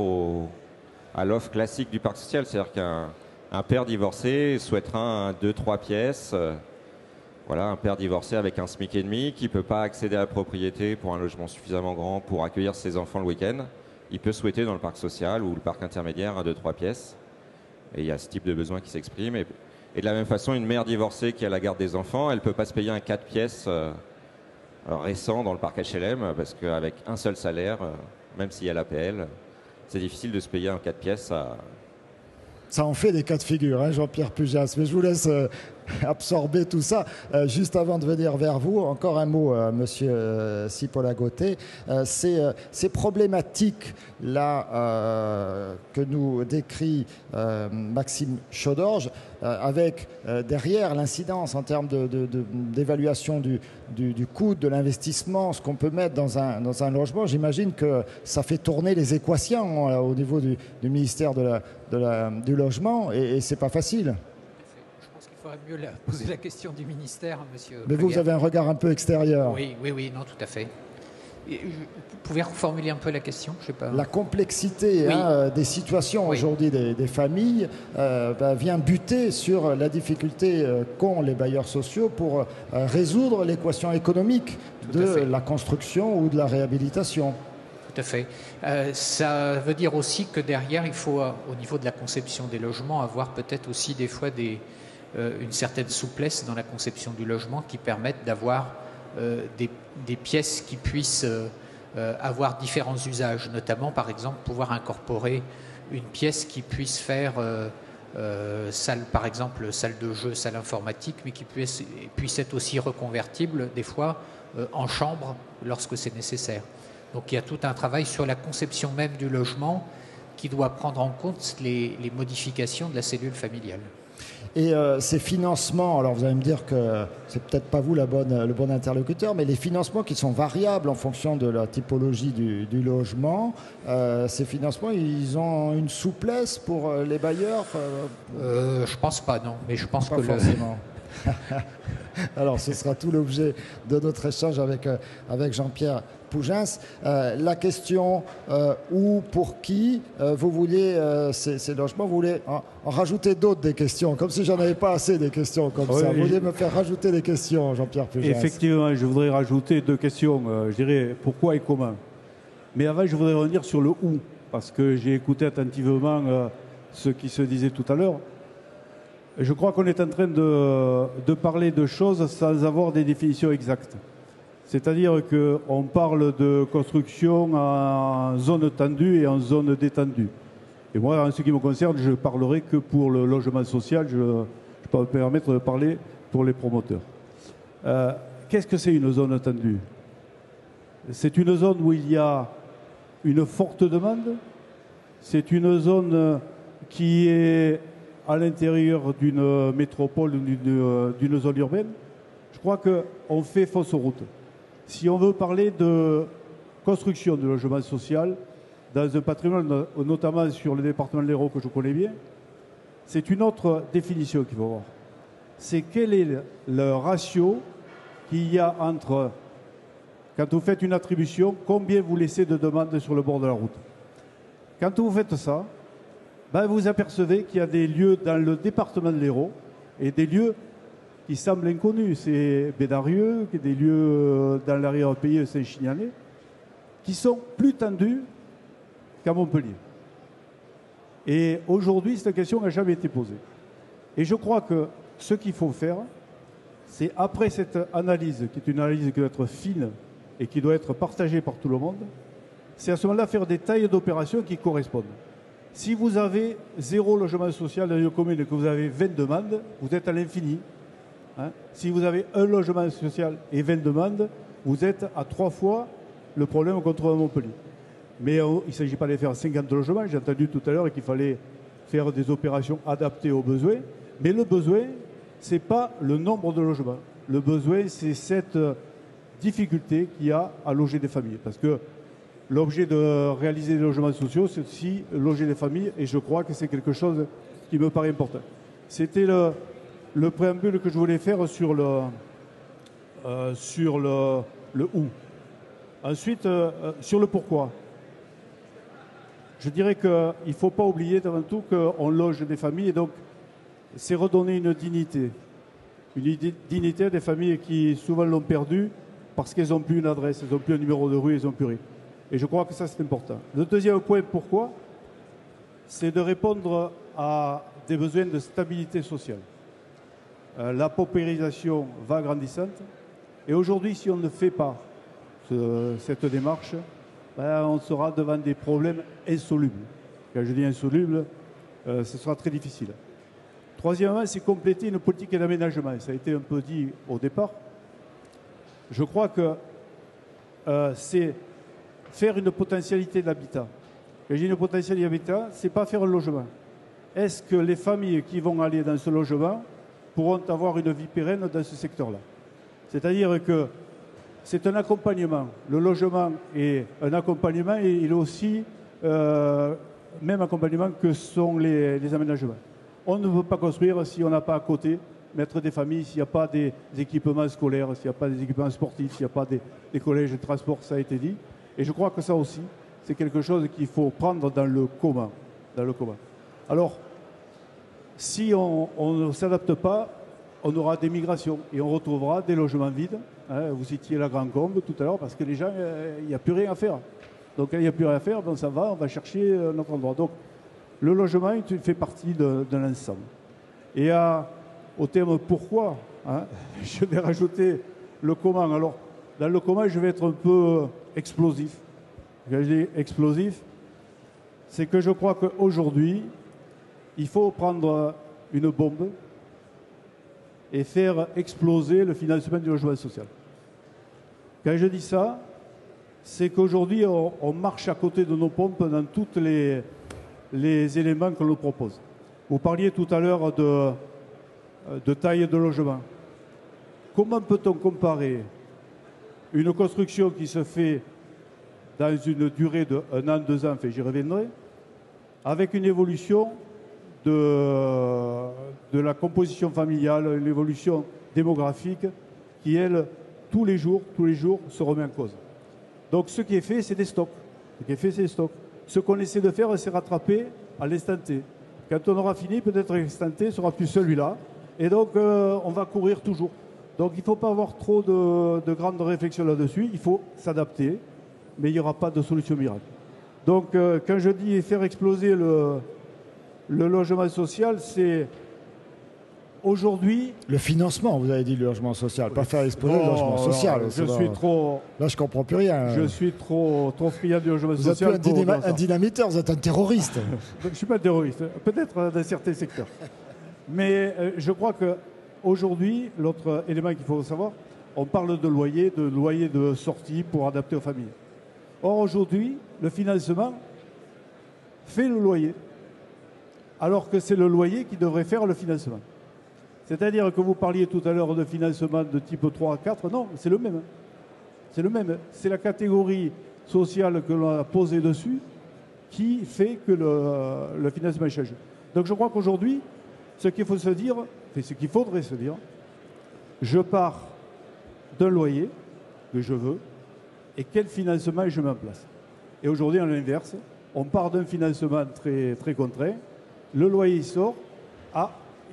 à l'offre classique du parc social. C'est-à-dire qu'un père divorcé souhaitera 2-3 pièces. Voilà, un père divorcé avec un SMIC et demi qui ne peut pas accéder à la propriété pour un logement suffisamment grand pour accueillir ses enfants le week-end. Il peut souhaiter dans le parc social ou le parc intermédiaire 2-3 pièces. Et il y a ce type de besoin qui s'exprime. Et de la même façon, une mère divorcée qui a la garde des enfants, elle ne peut pas se payer un 4 pièces récent dans le parc HLM parce qu'avec un seul salaire, même s'il y a l'APL, c'est difficile de se payer un 4 pièces. Ça en fait des cas de figure, Jean-Pierre Pugens. Mais je vous laisse absorber tout ça. Juste avant de venir vers vous, encore un mot, Monsieur Cipolla Gauthey. Ces problématiques-là que nous décrit Maxime Chaudorge, avec derrière l'incidence en termes d'évaluation du coût de l'investissement, ce qu'on peut mettre dans un logement, j'imagine que ça fait tourner les équations au niveau du ministère du logement, et c'est pas facile. Je pense qu'il faudrait mieux poser la question du ministère, monsieur. Mais vous avez un regard un peu extérieur. Oui, non, tout à fait. Vous pouvez reformuler un peu la question? Je sais pas. La complexité des situations aujourd'hui des familles vient buter sur la difficulté qu'ont les bailleurs sociaux pour résoudre l'équation économique de la construction ou de la réhabilitation. Tout à fait. Ça veut dire aussi que derrière, il faut, au niveau de la conception des logements, avoir peut-être aussi des fois une certaine souplesse dans la conception du logement qui permettent d'avoir des pièces qui puissent avoir différents usages, notamment par exemple pouvoir incorporer une pièce qui puisse faire salle, par exemple salle de jeu, salle informatique, mais qui puisse être aussi reconvertible des fois en chambre lorsque c'est nécessaire. Donc il y a tout un travail sur la conception même du logement qui doit prendre en compte les modifications de la cellule familiale. Et ces financements, alors vous allez me dire que c'est peut-être pas vous le bon interlocuteur, mais les financements qui sont variables en fonction de la typologie du logement, ces financements, ils ont une souplesse pour les bailleurs Je pense pas, non, mais je pense pas que forcément. Alors ce sera tout l'objet de notre échange avec Jean-Pierre Pougens. La question où, pour qui, vous vouliez ces logements, vous voulez en rajouter d'autres des questions, comme si j'en avais pas assez des questions comme ça. Vous vouliez me faire rajouter des questions, Jean-Pierre Pougens? Effectivement, je voudrais rajouter 2 questions. Je dirais pourquoi et comment. Mais avant, je voudrais revenir sur le où, parce que j'ai écouté attentivement ce qui se disait tout à l'heure. Je crois qu'on est en train de parler de choses sans avoir des définitions exactes. C'est-à-dire qu'on parle de construction en zone tendue et en zone détendue. Et moi, en ce qui me concerne, je parlerai que pour le logement social. Je peux me permettre de parler pour les promoteurs. Qu'est-ce que c'est une zone tendue? C'est une zone où il y a une forte demande. C'est une zone qui est à l'intérieur d'une métropole ou d'une zone urbaine. Je crois qu'on fait fausse route. Si on veut parler de construction de logement social dans un patrimoine, notamment sur le département de l'Hérault que je connais bien, c'est une autre définition qu'il faut avoir. C'est quel est le ratio qu'il y a entre, quand vous faites une attribution, combien vous laissez de demandes sur le bord de la route. Quand vous faites ça, vous apercevez qu'il y a des lieux dans le département de l'Hérault et des lieux qui semblent inconnus. C'est Bédarieux, des lieux dans l'arrière-pays de Saint-Chinianais, qui sont plus tendus qu'à Montpellier. Et aujourd'hui, cette question n'a jamais été posée. Et je crois que ce qu'il faut faire, c'est après cette analyse, qui est une analyse qui doit être fine et qui doit être partagée par tout le monde, c'est à ce moment-là faire des tailles d'opérations qui correspondent. Si vous avez 0 logement social dans une commune et que vous avez 20 demandes, vous êtes à l'infini. Si vous avez un logement social et 20 demandes, vous êtes à 3 fois le problème contre Montpellier. Mais il ne s'agit pas de faire 50 logements. J'ai entendu tout à l'heure qu'il fallait faire des opérations adaptées aux besoins. Mais le besoin, ce n'est pas le nombre de logements. Le besoin, c'est cette difficulté qu'il y a à loger des familles. Parce que l'objet de réaliser des logements sociaux, c'est aussi loger des familles. Et je crois que c'est quelque chose qui me paraît important. C'était le préambule que je voulais faire sur le où. Ensuite, sur le pourquoi. Je dirais qu'il ne faut pas oublier avant tout qu'on loge des familles et donc c'est redonner une dignité. Une dignité à des familles qui souvent l'ont perdue parce qu'elles n'ont plus une adresse, elles n'ont plus un numéro de rue, elles n'ont plus rien. Et je crois que ça c'est important. Le deuxième point, pourquoi, c'est de répondre à des besoins de stabilité sociale. La paupérisation va grandissante et aujourd'hui, si on ne fait pas cette démarche, on sera devant des problèmes insolubles. Quand je dis insolubles, ce sera très difficile. Troisièmement, c'est compléter une politique d'aménagement. Ça a été un peu dit au départ. Je crois que c'est faire une potentialité de l'habitat. Quand j'ai une potentialité d'habitat, ce n'est pas faire un logement. Est-ce que les familles qui vont aller dans ce logement pourront avoir une vie pérenne dans ce secteur-là? C'est-à-dire que c'est un accompagnement. Le logement est un accompagnement et il est aussi même accompagnement que sont les aménagements. On ne peut pas construire si on n'a pas à côté mettre des familles, s'il n'y a pas des équipements scolaires, s'il n'y a pas des équipements sportifs, s'il n'y a pas des collèges de transport, ça a été dit. Et je crois que ça aussi, c'est quelque chose qu'il faut prendre dans le commun. Alors, si on ne s'adapte pas, on aura des migrations et on retrouvera des logements vides. Hein, vous citiez la Grande Combe tout à l'heure, parce que les gens, il n'y a plus rien à faire. Donc, quand il n'y a plus rien à faire, ben, ça va, on va chercher notre endroit. Donc, le logement, il fait partie d'un ensemble. Et au terme pourquoi, hein, je vais rajouter le comment. Alors, dans le comment, je vais être un peu explosif. Quand je dis explosif, c'est que je crois qu'aujourd'hui, il faut prendre une bombe et faire exploser le financement du logement social. Quand je dis ça, c'est qu'aujourd'hui, on marche à côté de nos pompes dans tous les éléments qu'on nous propose. Vous parliez tout à l'heure de taille de logement. Comment peut-on comparer une construction qui se fait dans une durée de 1 an, 2 ans, enfin, j'y reviendrai, avec une évolution de la composition familiale, une évolution démographique qui, elle, tous les jours, se remet en cause. Donc ce qui est fait, c'est des stocks. Ce qu'on essaie de faire, c'est rattraper à l'instant T. Quand on aura fini, peut-être l'instant T ne sera plus celui-là. Et donc, on va courir toujours. Donc, il ne faut pas avoir trop de grandes réflexions là-dessus. Il faut s'adapter, mais il n'y aura pas de solution miracle. Donc, quand je dis faire exploser le logement social, c'est aujourd'hui... Le financement, vous avez dit, le logement social, pas faire exploser le logement social. Je suis trop... Là, je ne comprends plus rien. Je suis trop friand du logement social. Vous êtes plus un dynamiteur, vous êtes un terroriste. Je ne suis pas un terroriste, peut-être dans certains secteurs. Mais je crois qu'aujourd'hui, l'autre élément qu'il faut savoir, on parle de loyer de sortie pour adapter aux familles. Or, aujourd'hui, le financement fait le loyer, alors que c'est le loyer qui devrait faire le financement. C'est-à-dire que vous parliez tout à l'heure de financement de type 3 à 4, non, c'est le même. C'est le même. C'est la catégorie sociale que l'on a posée dessus qui fait que le financement change. Donc je crois qu'aujourd'hui, ce qu'il faut se dire, ce qu'il faudrait se dire, je pars d'un loyer que je veux et quel financement je mets en place. Et aujourd'hui, à l'inverse, on part d'un financement très, très contraint, le loyer sort,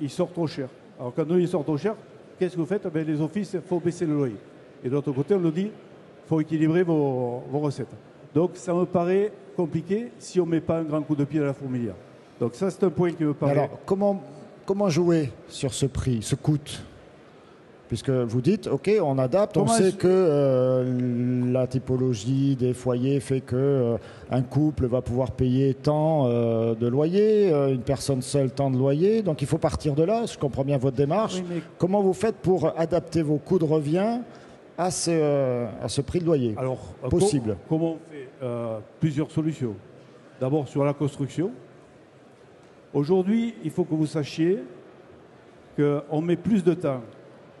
il sort trop cher. Alors quand il sort trop cher, qu'est-ce que vous faites? Les offices, il faut baisser le loyer. Et de l'autre côté, on nous dit, il faut équilibrer vos recettes. Donc ça me paraît compliqué si on ne met pas un grand coup de pied à la fourmilière. Donc ça, c'est un point qui me paraît... Alors, comment jouer sur ce prix, ce coût? Puisque vous dites, OK, on adapte, on sait que la typologie des foyers fait qu'un couple va pouvoir payer tant de loyer, une personne seule tant de loyer, donc il faut partir de là, je comprends bien votre démarche. Oui, mais... Comment vous faites pour adapter vos coûts de revient à ce prix de loyer? Alors, possible? Comment on fait? Plusieurs solutions. D'abord sur la construction. Aujourd'hui, il faut que vous sachiez qu'on met plus de temps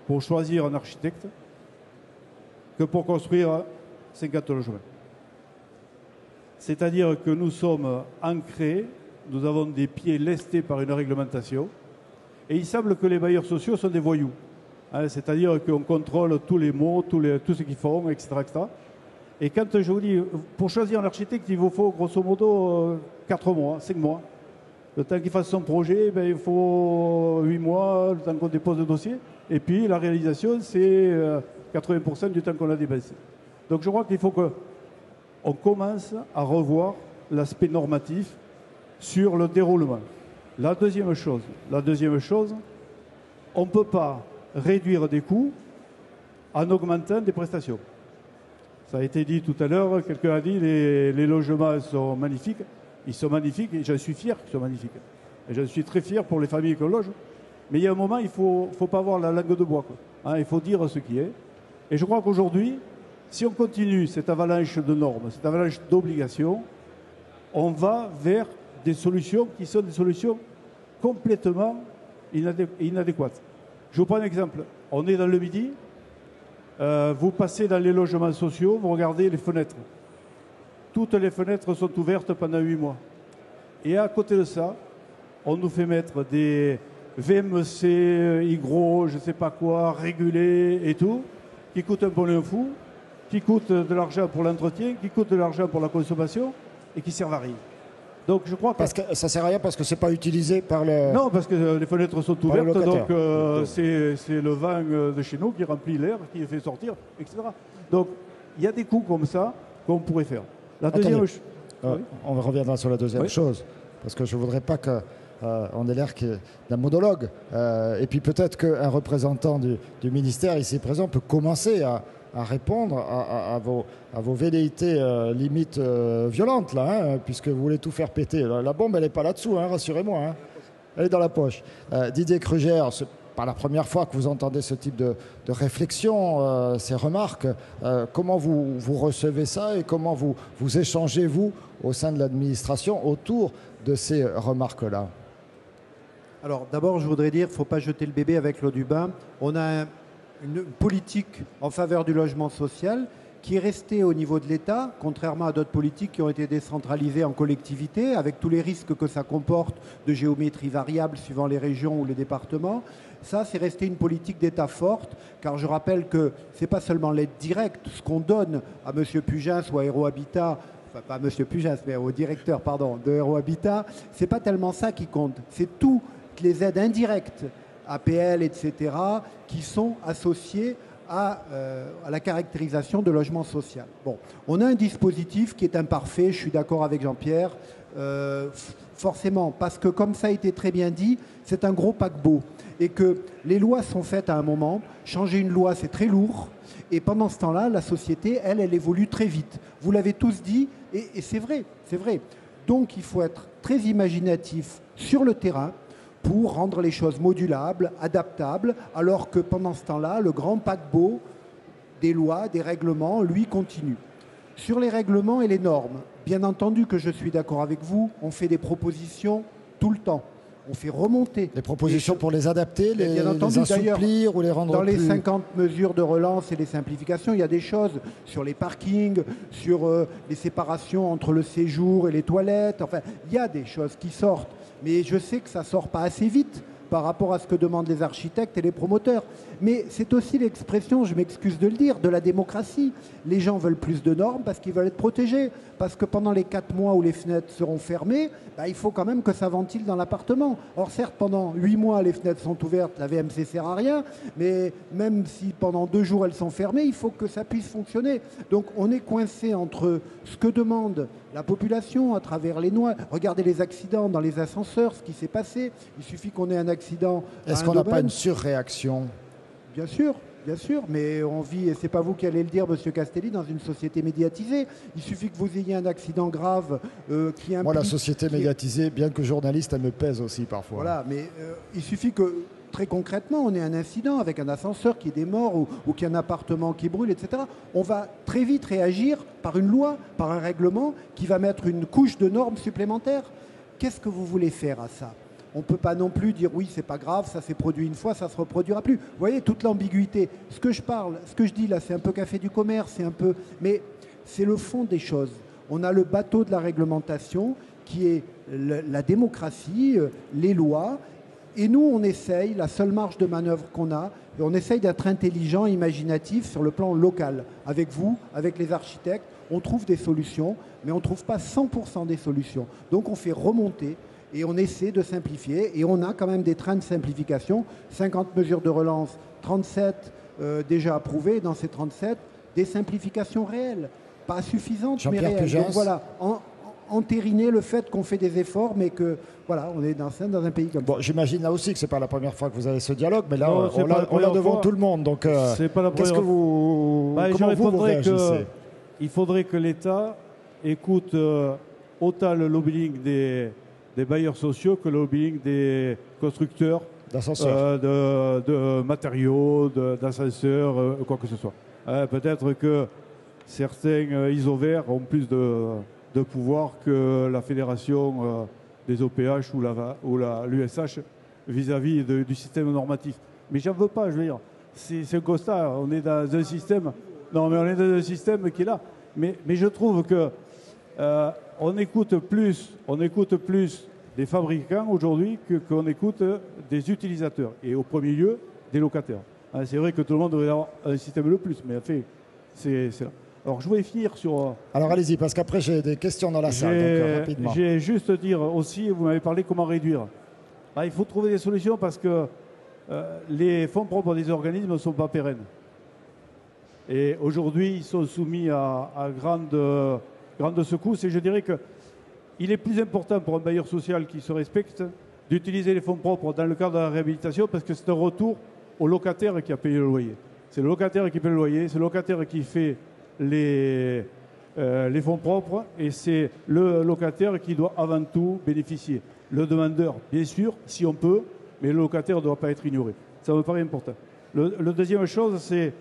pour choisir un architecte que pour construire 50 logements. C'est-à-dire que nous sommes ancrés, nous avons des pieds lestés par une réglementation, et il semble que les bailleurs sociaux sont des voyous. Hein, c'est-à-dire qu'on contrôle tous les mots, tout ce qu'ils font, etc., etc. Et quand je vous dis, pour choisir un architecte, il vous faut grosso modo 4 mois, 5 mois. Le temps qu'il fasse son projet, il faut 8 mois, le temps qu'on dépose le dossier. Et puis la réalisation, c'est 80% du temps qu'on a dépensé. Donc je crois qu'il faut qu'on commence à revoir l'aspect normatif sur le déroulement. La deuxième chose, on ne peut pas réduire des coûts en augmentant des prestations. Ça a été dit tout à l'heure, quelqu'un a dit les logements sont magnifiques. Ils sont magnifiques et j'en suis fier qu'ils soient magnifiques. Et j'en suis très fier pour les familles qu'on loge. Mais il y a un moment, il ne faut pas avoir la langue de bois, quoi. Hein, il faut dire ce qui est. Et je crois qu'aujourd'hui, si on continue cette avalanche de normes, cette avalanche d'obligations, on va vers des solutions qui sont des solutions complètement inadéquates. Je vous prends un exemple. On est dans le Midi, vous passez dans les logements sociaux, vous regardez les fenêtres. Toutes les fenêtres sont ouvertes pendant 8 mois. Et à côté de ça, on nous fait mettre des VMC, hygro, je ne sais pas quoi, régulés et tout, qui coûtent un pognon fou, qui coûtent de l'argent pour l'entretien, qui coûtent de l'argent pour la consommation et qui servent à rien. Donc je crois que... Parce que ça ne sert à rien parce que ce n'est pas utilisé par le... Non, parce que les fenêtres sont ouvertes, donc c'est le vent de chez nous qui remplit l'air, qui les fait sortir, etc. Donc il y a des coups comme ça qu'on pourrait faire. La deuxième... Oui. On reviendra sur la deuxième chose, parce que je ne voudrais pas qu'on ait l'air d'un monologue. Et puis peut-être qu'un représentant du ministère ici présent peut commencer à répondre à vos velléités limite violentes, là, hein, puisque vous voulez tout faire péter. La bombe, elle n'est pas là-dessous, hein, rassurez-moi. Hein. Elle est dans la poche. Didier Krugère, c'est pas la première fois que vous entendez ce type de réflexion, ces remarques. Comment vous recevez ça et comment vous échangez, vous, au sein de l'administration, autour de ces remarques-là? Alors d'abord, je voudrais dire qu'il ne faut pas jeter le bébé avec l'eau du bain. On a une politique en faveur du logement social qui est restée au niveau de l'État, contrairement à d'autres politiques qui ont été décentralisées en collectivité, avec tous les risques que ça comporte de géométrie variable suivant les régions ou les départements. Ça, c'est resté une politique d'État forte, car je rappelle que ce n'est pas seulement l'aide directe, ce qu'on donne à M. Pugens ou à Aérohabitat, enfin pas à M. Pugens, mais au directeur de Aérohabitat, ce n'est pas tellement ça qui compte. C'est toutes les aides indirectes, APL, etc., qui sont associées à la caractérisation de logement social. Bon, on a un dispositif qui est imparfait, je suis d'accord avec Jean-Pierre, forcément, parce que comme ça a été très bien dit, c'est un gros paquebot et que les lois sont faites à un moment. Changer une loi, c'est très lourd et pendant ce temps-là, la société, elle évolue très vite. Vous l'avez tous dit et c'est vrai, c'est vrai. Donc il faut être très imaginatif sur le terrain pour rendre les choses modulables, adaptables, alors que pendant ce temps-là, le grand paquebot des lois, des règlements, lui, continue. Sur les règlements et les normes, bien entendu que je suis d'accord avec vous, on fait des propositions tout le temps. On fait remonter. Les propositions pour les adapter, les assouplir ou les rendre dans plus... les 50 mesures de relance et les simplifications, il y a des choses sur les parkings, sur les séparations entre le séjour et les toilettes. Enfin, il y a des choses qui sortent. Mais je sais que ça ne sort pas assez vite par rapport à ce que demandent les architectes et les promoteurs. Mais c'est aussi l'expression, je m'excuse de le dire, de la démocratie. Les gens veulent plus de normes parce qu'ils veulent être protégés. Parce que pendant les 4 mois où les fenêtres seront fermées, il faut quand même que ça ventile dans l'appartement. Or certes, pendant 8 mois, les fenêtres sont ouvertes, la VMC ne sert à rien. Mais même si pendant 2 jours, elles sont fermées, il faut que ça puisse fonctionner. Donc on est coincé entre ce que demande la population à travers les lois. Regardez les accidents dans les ascenseurs, ce qui s'est passé. Il suffit qu'on ait un accident. Est-ce qu'on n'a pas une surréaction ? Bien sûr, mais on vit, et c'est pas vous qui allez le dire, Monsieur Castelli, dans une société médiatisée. Il suffit que vous ayez un accident grave qui implique... Moi, la société médiatisée, bien que journaliste, elle me pèse aussi parfois. Voilà, mais il suffit que, très concrètement, on ait un incident avec un ascenseur qui est des morts ou qu'il y a un appartement qui brûle, etc. On va très vite réagir par une loi, par un règlement qui va mettre une couche de normes supplémentaires. Qu'est-ce que vous voulez faire à ça ? On ne peut pas non plus dire oui, c'est pas grave, ça s'est produit une fois, ça se reproduira plus. Vous voyez toute l'ambiguïté. Ce que je dis là, c'est un peu café du commerce, mais c'est le fond des choses. On a le bateau de la réglementation qui est la démocratie, les lois, et nous on essaye, la seule marge de manœuvre qu'on a, on essaye d'être intelligent, imaginatif sur le plan local. Avec vous, avec les architectes, on trouve des solutions, mais on ne trouve pas 100% des solutions. Donc on fait remonter. Et on essaie de simplifier. Et on a quand même des trains de simplification. 50 mesures de relance, 37 déjà approuvées. Dans ces 37, des simplifications réelles. Pas suffisantes, mais réelles. Donc voilà, entériner le fait qu'on fait des efforts, mais que voilà, on est dans un pays comme ça. Bon, j'imagine là aussi que ce n'est pas la première fois que vous avez ce dialogue, mais là, non, on l'a devant tout le monde. Donc, qu'est-ce que vous... comment vous réagissez ? Il faudrait que l'État écoute autant le lobbying des bailleurs sociaux que le lobbying des constructeurs de matériaux, d'ascenseurs, quoi que ce soit. Peut-être que certains isovers ont plus de pouvoir que la fédération des OPH ou l'USH vis-à-vis du système normatif. Mais j'en veux pas, je veux dire. C'est un constat. On est dans un système. Non, mais on est dans un système qui est là. Mais je trouve que on écoute plus des fabricants aujourd'hui qu'on écoute des utilisateurs. Et au premier lieu, des locataires. C'est vrai que tout le monde devrait avoir un système le plus, mais en fait, c'est là. Alors, je voulais finir sur... Alors, allez-y, parce qu'après, j'ai des questions dans la salle, donc rapidement. J'ai juste dire aussi, vous m'avez parlé comment réduire. Il faut trouver des solutions parce que les fonds propres des organismes ne sont pas pérennes. Et aujourd'hui, ils sont soumis à grandes secousses. Et je dirais qu'il est plus important pour un bailleur social qui se respecte d'utiliser les fonds propres dans le cadre de la réhabilitation parce que c'est un retour au locataire qui a payé le loyer. C'est le locataire qui paye le loyer, c'est le locataire qui fait les fonds propres et c'est le locataire qui doit avant tout bénéficier. Le demandeur, bien sûr, si on peut, mais le locataire ne doit pas être ignoré. Ça me paraît important. Le deuxième chose, c'est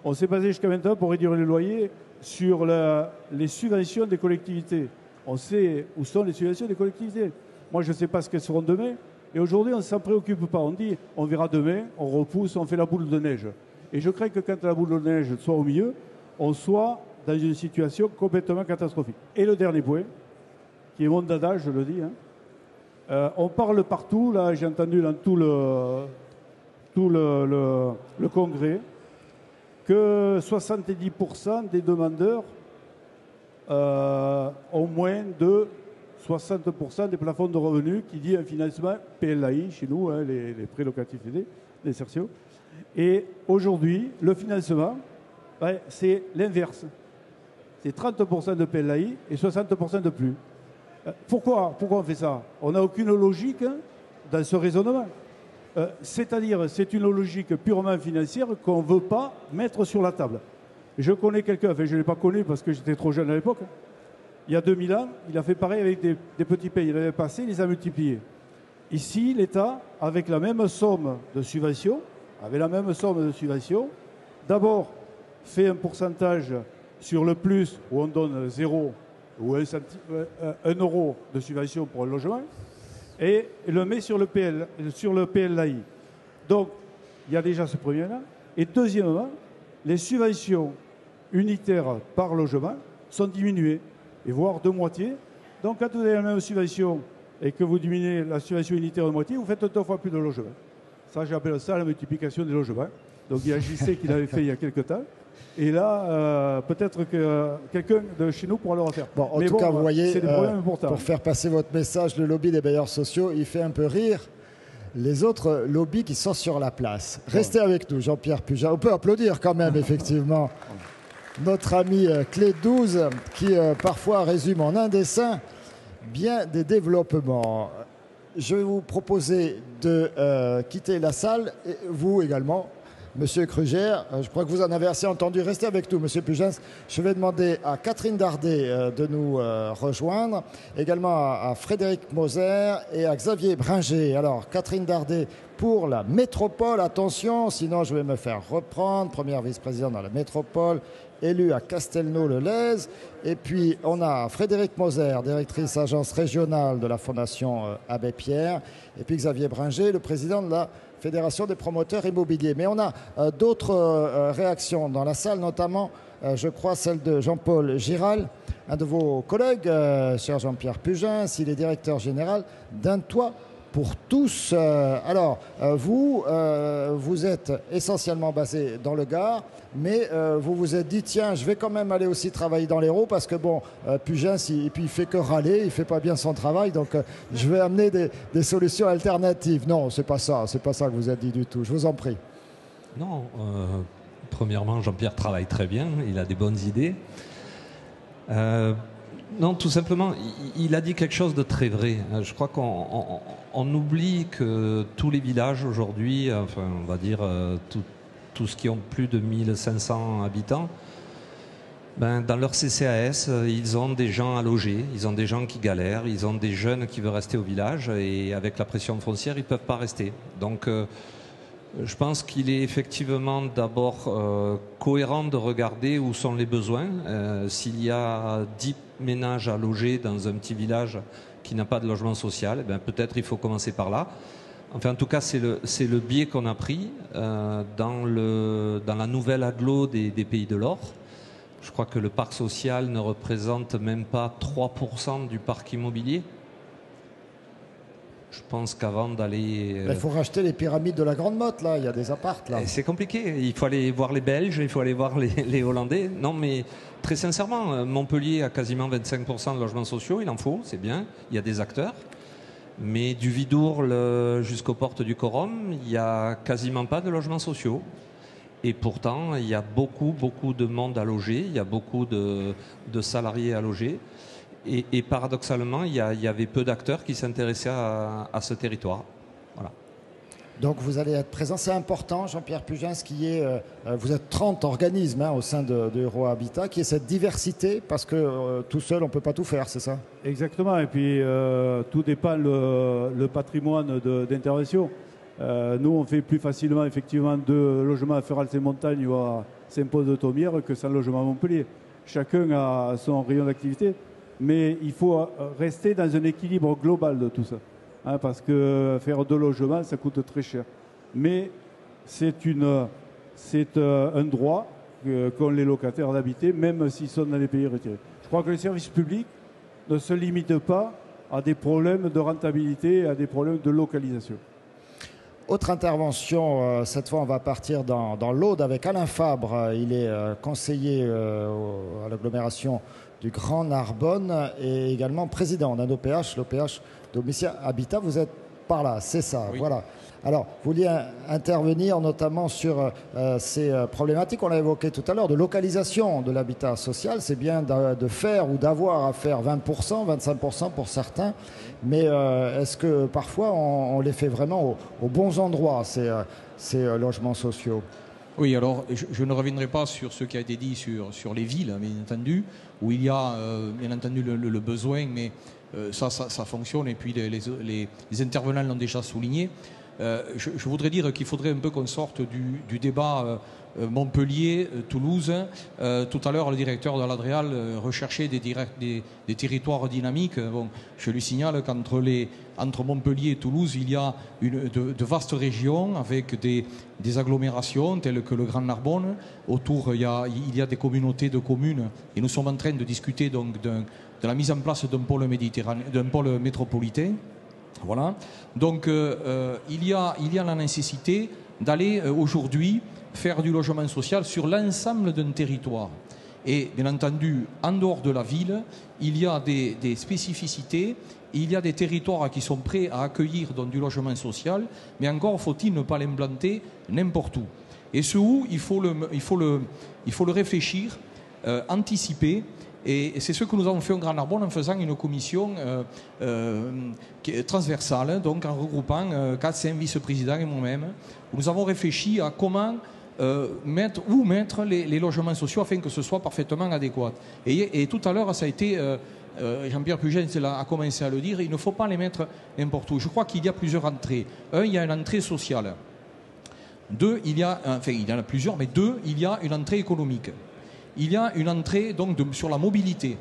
on s'est basé jusqu'à maintenant pour réduire les loyers sur les subventions des collectivités. On sait où sont les subventions des collectivités. Moi, je ne sais pas ce qu'elles seront demain. Et aujourd'hui, on ne s'en préoccupe pas. On dit, on verra demain, on repousse, on fait la boule de neige. Et je crains que quand la boule de neige soit au milieu, on soit dans une situation complètement catastrophique. Et le dernier point, qui est mon dada, je le dis, on parle partout, là j'ai entendu dans tout le congrès, que 70% des demandeurs ont moins de 60% des plafonds de revenus, qui dit un financement PLAI chez nous, les prêts locatifs aidés, l'insertion. Et aujourd'hui, le financement, c'est l'inverse. C'est 30% de PLAI et 60% de plus. Pourquoi on fait ça? On n'a aucune logique dans ce raisonnement. C'est-à-dire, c'est une logique purement financière qu'on ne veut pas mettre sur la table. Je connais quelqu'un, enfin je ne l'ai pas connu parce que j'étais trop jeune à l'époque. Il y a 2000 ans, il a fait pareil avec des petits pays. Il avait passé, il les a multipliés. Ici, l'État, avec la même somme de subvention, d'abord fait un pourcentage sur le plus où on donne 0 ou 1 euro de subvention pour un logement et le met sur le PLAI. Donc, il y a déjà ce premier-là. Et deuxièmement, les subventions unitaires par logement sont diminuées, et voire de moitié. Donc, quand vous avez la même subvention et que vous diminuez la subvention unitaire de moitié, vous faites 2 fois plus de logements. Ça, j'appelle ça la multiplication des logements. Donc, il y a JC qui l'avait fait il y a quelques temps. Et là, peut-être que quelqu'un de chez nous pourra le refaire. Bon, en tout cas, vous voyez, pour faire passer votre message, le lobby des bailleurs sociaux, il fait un peu rire les autres lobbies qui sont sur la place. Restez avec nous, Jean-Pierre Pugin. On peut applaudir quand même, effectivement, notre ami Clé 12, qui parfois résume en un dessin bien des développements. Je vais vous proposer de quitter la salle, et vous également. Monsieur Kruger, je crois que vous en avez assez entendu. Restez avec nous, Monsieur Pugens. Je vais demander à Catherine Dardet de nous rejoindre, également à Frédéric Moser et à Xavier Bringer. Alors, Catherine Dardet pour la métropole, attention, sinon je vais me faire reprendre. Première vice-présidente dans la métropole, élue à Castelnau-le-Lez. Et puis, on a Frédéric Moser, directrice agence régionale de la Fondation Abbé Pierre. Et puis Xavier Bringer, le président de la Fédération des promoteurs immobiliers. Mais on a d'autres réactions dans la salle, notamment, je crois, celle de Jean-Paul Giral, un de vos collègues, cher Jean-Pierre Pugin, il est directeur général d'Un Toit pour tous. Alors, vous êtes essentiellement basé dans le Gard, mais vous vous êtes dit, tiens, je vais quand même aller aussi travailler dans l'Hérault, parce que bon, Pugin, et puis il fait que râler, il fait pas bien son travail, donc je vais amener des solutions alternatives. Non, c'est pas ça que vous avez dit du tout. Je vous en prie. Non, premièrement, Jean-Pierre travaille très bien, il a des bonnes idées. Non, tout simplement, il a dit quelque chose de très vrai. Je crois qu'on oublie que tous les villages aujourd'hui, enfin, on va dire tous ceux qui ont plus de 1500 habitants, Dans leur CCAS, ils ont des gens à loger, ils ont des gens qui galèrent, ils ont des jeunes qui veulent rester au village et avec la pression foncière, ils ne peuvent pas rester. Donc je pense qu'il est effectivement d'abord cohérent de regarder où sont les besoins. S'il y a 10 ménages à loger dans un petit village qui n'a pas de logement social, peut-être il faut commencer par là. Enfin, en tout cas, c'est le biais qu'on a pris dans la nouvelle agglo des Pays de l'Or. Je crois que le parc social ne représente même pas 3% du parc immobilier. Je pense qu'avant d'aller... Il faut racheter les pyramides de la Grande Motte, là. Il y a des appartes, là. C'est compliqué. Il faut aller voir les Belges, il faut aller voir les Hollandais. Non, mais très sincèrement, Montpellier a quasiment 25% de logements sociaux. Il en faut, c'est bien. Il y a des acteurs. Mais du Vidourle jusqu'aux portes du Corum, il n'y a quasiment pas de logements sociaux. Et pourtant, il y a beaucoup de monde à loger, il y a beaucoup de salariés à loger. Et paradoxalement, il y avait peu d'acteurs qui s'intéressaient à ce territoire. Voilà. Donc vous allez être présent, c'est important, Jean-Pierre Pugens, vous êtes 30 organismes au sein de Euro Habitat, qui est cette diversité, parce que tout seul, on ne peut pas tout faire, c'est ça? Exactement, et puis tout dépend le patrimoine d'intervention. Nous, on fait plus facilement effectivement 2 logements à Ferrals-et-Montagne ou à Saint-Paul-de-Thomières que 100 logements à Montpellier. Chacun a son rayon d'activité, mais il faut rester dans un équilibre global de tout ça. Parce que faire 2 logements, ça coûte très cher. Mais c'est un droit qu'ont les locataires d'habiter, même s'ils sont dans les pays retirés. Je crois que les services publics ne se limitent pas à des problèmes de rentabilité, à des problèmes de localisation. Autre intervention, cette fois on va partir dans l'Aude avec Alain Fabre. Il est conseiller à l'agglomération du Grand Narbonne et également président d'un OPH, l'OPH Domitia Habitat. Vous êtes par là, c'est ça, oui. Voilà. Alors, vous vouliez intervenir notamment sur ces problématiques, on l'a évoqué tout à l'heure, de localisation de l'habitat social. C'est bien de faire ou d'avoir à faire 20%, 25% pour certains, mais est-ce que parfois on les fait vraiment aux bons endroits, ces logements sociaux? Oui, alors je ne reviendrai pas sur ce qui a été dit sur les villes, bien entendu, où il y a bien entendu le besoin, mais ça fonctionne, et puis les intervenants l'ont déjà souligné. Je voudrais dire qu'il faudrait un peu qu'on sorte du débat Montpellier-Toulouse. Tout à l'heure, le directeur de l'Adréal recherchait des territoires dynamiques. Bon, je lui signale qu'entre Montpellier et Toulouse, il y a de vastes régions avec des agglomérations telles que le Grand Narbonne. Autour, il y a des communautés de communes, et nous sommes en train de discuter donc de la mise en place d'un pôle métropolitain. Voilà. Donc il y a la nécessité d'aller aujourd'hui faire du logement social sur l'ensemble d'un territoire. Et bien entendu, en dehors de la ville, il y a des spécificités, il y a des territoires qui sont prêts à accueillir donc, du logement social, mais encore faut-il ne pas l'implanter n'importe où. Et ce où, il faut le réfléchir, anticiper. Et c'est ce que nous avons fait au Grand Narbonne en faisant une commission transversale, donc en regroupant 4-5 vice-présidents et moi-même, où nous avons réfléchi à comment mettre les logements sociaux afin que ce soit parfaitement adéquat. Et tout à l'heure, ça a été, Jean-Pierre Pugens a commencé à le dire, il ne faut pas les mettre n'importe où. Je crois qu'il y a plusieurs entrées. Un, il y a une entrée sociale. Deux, il y en a plusieurs, mais deux, il y a une entrée économique. Il y a une entrée donc, sur la mobilité.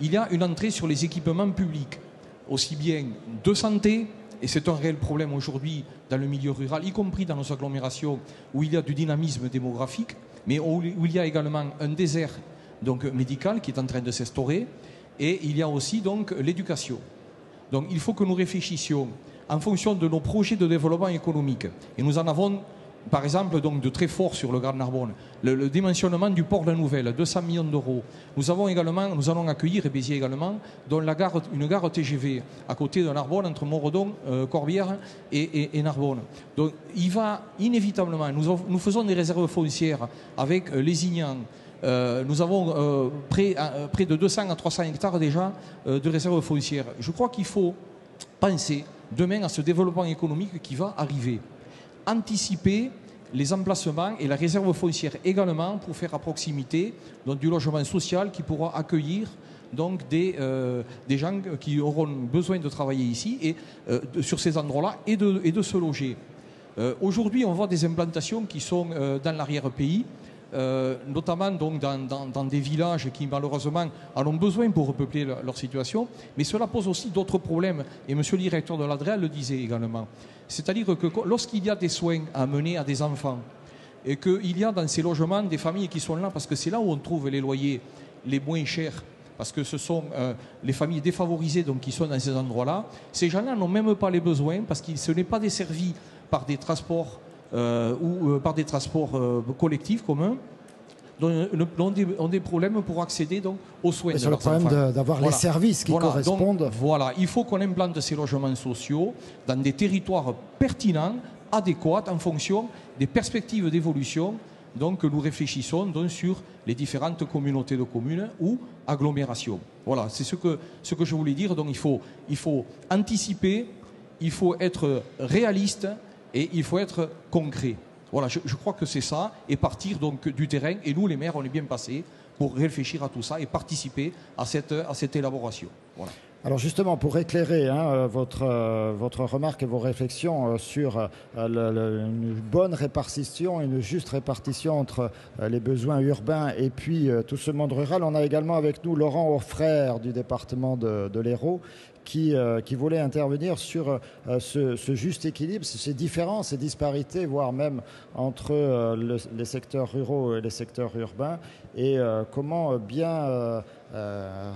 Il y a une entrée sur les équipements publics, aussi bien de santé, et c'est un réel problème aujourd'hui dans le milieu rural, y compris dans nos agglomérations où il y a du dynamisme démographique, mais où il y a également un désert donc, médical qui est en train de s'instaurer, et il y a aussi donc l'éducation. Donc il faut que nous réfléchissions en fonction de nos projets de développement économique. Et nous en avons par exemple, donc, de très fort sur le Grand Narbonne, le dimensionnement du port de la Nouvelle, 200 millions d'euros. Nous allons accueillir, et Béziers également, une gare TGV à côté de Narbonne, entre Montredon, Corbières et Narbonne. Donc, il va inévitablement, nous faisons des réserves foncières avec Lézignan. Nous avons près de 200 à 300 hectares déjà de réserves foncières. Je crois qu'il faut penser demain à ce développement économique qui va arriver. Anticiper les emplacements et la réserve foncière également pour faire à proximité donc, du logement social qui pourra accueillir donc des gens qui auront besoin de travailler ici et sur ces endroits-là et de se loger. Aujourd'hui, on voit des implantations qui sont dans l'arrière-pays, notamment donc dans des villages qui malheureusement en ont besoin pour repeupler leur situation, mais cela pose aussi d'autres problèmes, et M. le directeur de l'ADREAL le disait également. C'est-à-dire que lorsqu'il y a des soins à mener à des enfants, et qu'il y a dans ces logements des familles qui sont là, parce que c'est là où on trouve les loyers les moins chers, parce que ce sont les familles défavorisées donc, qui sont dans ces endroits-là, ces gens-là n'ont même pas les besoins, parce que ce n'est pas desservi par des transports ou par des transports collectifs communs, ont des problèmes pour accéder donc, aux soins. C'est le problème d'avoir les services qui correspondent. Donc, voilà, il faut qu'on implante ces logements sociaux dans des territoires pertinents, adéquats en fonction des perspectives d'évolution donc, que nous réfléchissons donc, sur les différentes communautés de communes ou agglomérations. Voilà, c'est ce que je voulais dire. Donc il faut anticiper, il faut être réaliste et il faut être concret. Voilà, je crois que c'est ça, et partir donc du terrain. Et nous, les maires, on est bien passés pour réfléchir à tout ça et participer à cette élaboration. Voilà. Alors justement, pour éclairer votre remarque et vos réflexions sur une bonne répartition, une juste répartition entre les besoins urbains et puis tout ce monde rural, on a également avec nous Laurent Orfrère du département de l'Hérault qui voulait intervenir sur ce juste équilibre, ces différences, ces disparités, voire même entre les secteurs ruraux et les secteurs urbains, et comment bien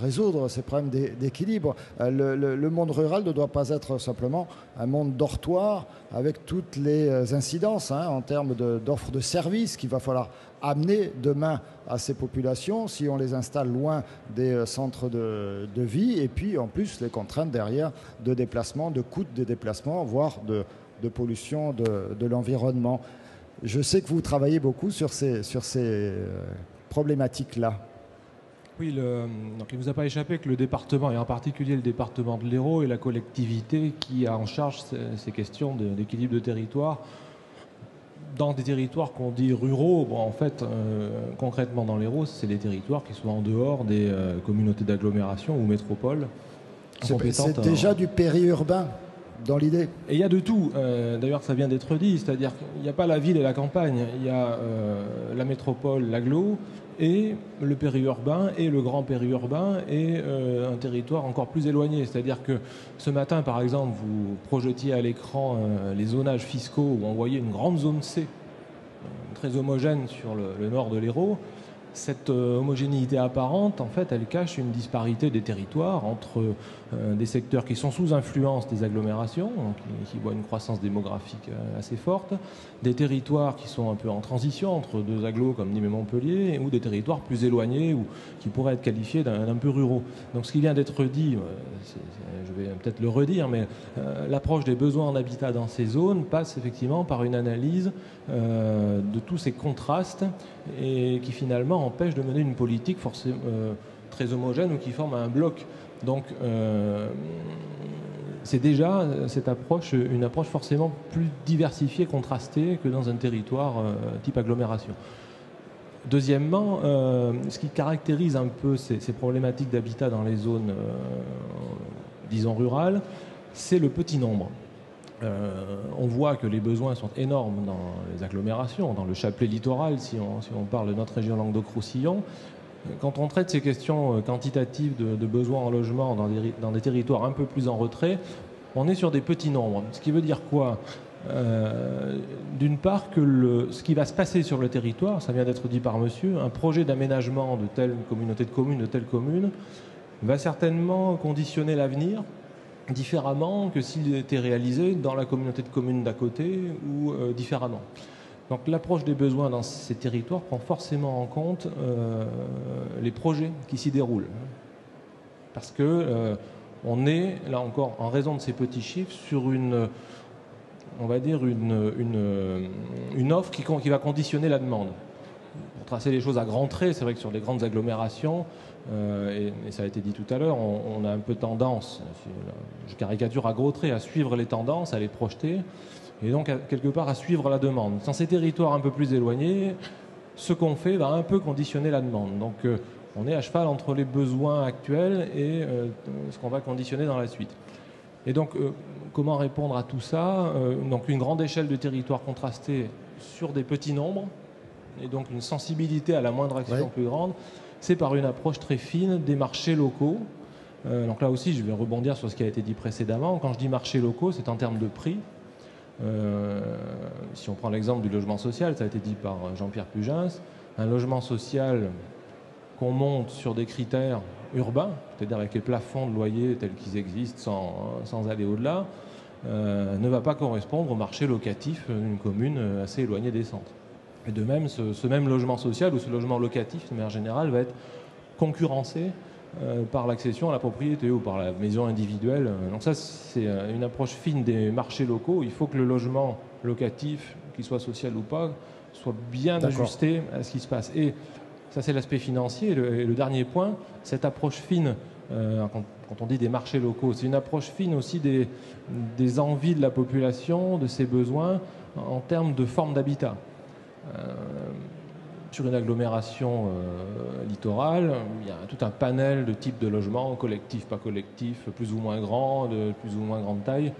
résoudre ces problèmes d'équilibre. Le monde rural ne doit pas être simplement un monde dortoir avec toutes les incidences en termes d'offres de services qu'il va falloir amener demain à ces populations si on les installe loin des centres de vie, et puis en plus les contraintes derrière de déplacement, de coûts de déplacement, voire de pollution de l'environnement. Je sais que vous travaillez beaucoup sur ces problématiques-là. Oui, donc il ne vous a pas échappé que le département, et en particulier le département de l'Hérault, est la collectivité qui a en charge ces questions d'équilibre de territoire. Dans des territoires qu'on dit ruraux, bon, en fait, concrètement dans l'Hérault, c'est des territoires qui sont en dehors des communautés d'agglomération ou métropoles. C'est déjà du périurbain dans l'idée. Et il y a de tout. D'ailleurs, ça vient d'être dit, c'est-à-dire qu'il n'y a pas la ville et la campagne. Il y a la métropole, l'agglo, et le périurbain, et le grand périurbain, et un territoire encore plus éloigné. C'est-à-dire que ce matin, par exemple, vous projetiez à l'écran les zonages fiscaux où on voyait une grande zone C, très homogène sur le nord de l'Hérault. Cette homogénéité apparente, en fait, elle cache une disparité des territoires entre des secteurs qui sont sous influence des agglomérations, qui voient une croissance démographique assez forte, des territoires qui sont un peu en transition entre deux agglos comme Nîmes et Montpellier, ou des territoires plus éloignés ou qui pourraient être qualifiés d'un peu ruraux. Donc ce qui vient d'être dit, je vais peut-être le redire, mais l'approche des besoins en habitat dans ces zones passe effectivement par une analyse de tous ces contrastes et qui finalement empêche de mener une politique forcément très homogène ou qui forme un bloc. Donc c'est déjà cette approche, une approche forcément plus diversifiée, contrastée que dans un territoire type agglomération. Deuxièmement, ce qui caractérise un peu ces problématiques d'habitat dans les zones, disons, rurales, c'est le petit nombre. On voit que les besoins sont énormes dans les agglomérations, dans le chapelet littoral, si on parle de notre région Languedoc-Roussillon. Quand on traite ces questions quantitatives de besoins en logement dans des territoires un peu plus en retrait, on est sur des petits nombres. Ce qui veut dire quoi ? D'une part, que ce qui va se passer sur le territoire, ça vient d'être dit par monsieur, un projet d'aménagement de telle communauté de communes, de telle commune, va certainement conditionner l'avenir différemment que s'il était réalisé dans la communauté de communes d'à côté ou différemment. Donc l'approche des besoins dans ces territoires prend forcément en compte les projets qui s'y déroulent. Parce que on est, là encore, en raison de ces petits chiffres, sur une offre qui va conditionner la demande. Pour tracer les choses à grands traits, c'est vrai que sur les grandes agglomérations, et ça a été dit tout à l'heure, on a un peu tendance, je caricature à gros traits, à suivre les tendances, à les projeter. et donc quelque part à suivre la demande. Dans ces territoires un peu plus éloignés, ce qu'on fait va un peu conditionner la demande. Donc on est à cheval entre les besoins actuels et ce qu'on va conditionner dans la suite. Et donc comment répondre à tout ça? Donc une grande échelle de territoire contrasté sur des petits nombres, et donc une sensibilité à la moindre action plus grande, c'est par une approche très fine des marchés locaux. Donc là aussi, je vais rebondir sur ce qui a été dit précédemment. Quand je dis marchés locaux, c'est en termes de prix. Si on prend l'exemple du logement social, ça a été dit par Jean-Pierre Pugens, un logement social qu'on monte sur des critères urbains, c'est-à-dire avec les plafonds de loyer tels qu'ils existent sans aller au-delà, ne va pas correspondre au marché locatif d'une commune assez éloignée des centres. Et de même, ce même logement social ou ce logement locatif, de manière générale, va être concurrencé par l'accession à la propriété ou par la maison individuelle. Donc ça, c'est une approche fine des marchés locaux. Il faut que le logement locatif, qu'il soit social ou pas, soit bien ajusté à ce qui se passe. Et ça, c'est l'aspect financier. Et le dernier point, cette approche fine, quand on dit des marchés locaux, c'est une approche fine aussi des envies de la population, de ses besoins en termes de forme d'habitat. Sur une agglomération littorale, il y a tout un panel de types de logements, collectifs, pas collectifs, plus ou moins grands, de plus ou moins grande taille.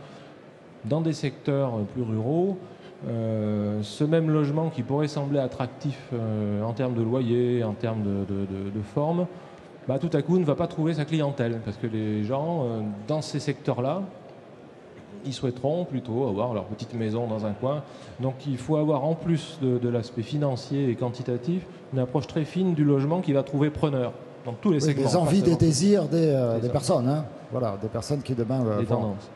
Dans des secteurs plus ruraux, ce même logement qui pourrait sembler attractif en termes de loyer, en termes de forme, bah, tout à coup ne va pas trouver sa clientèle, parce que les gens, dans ces secteurs-là, ils souhaiteront plutôt avoir leur petite maison dans un coin. Donc il faut avoir, en plus de l'aspect financier et quantitatif, une approche très fine du logement qui va trouver preneur dans tous les segments. Des envies, des désirs des personnes. Hein. Voilà, des personnes qui demain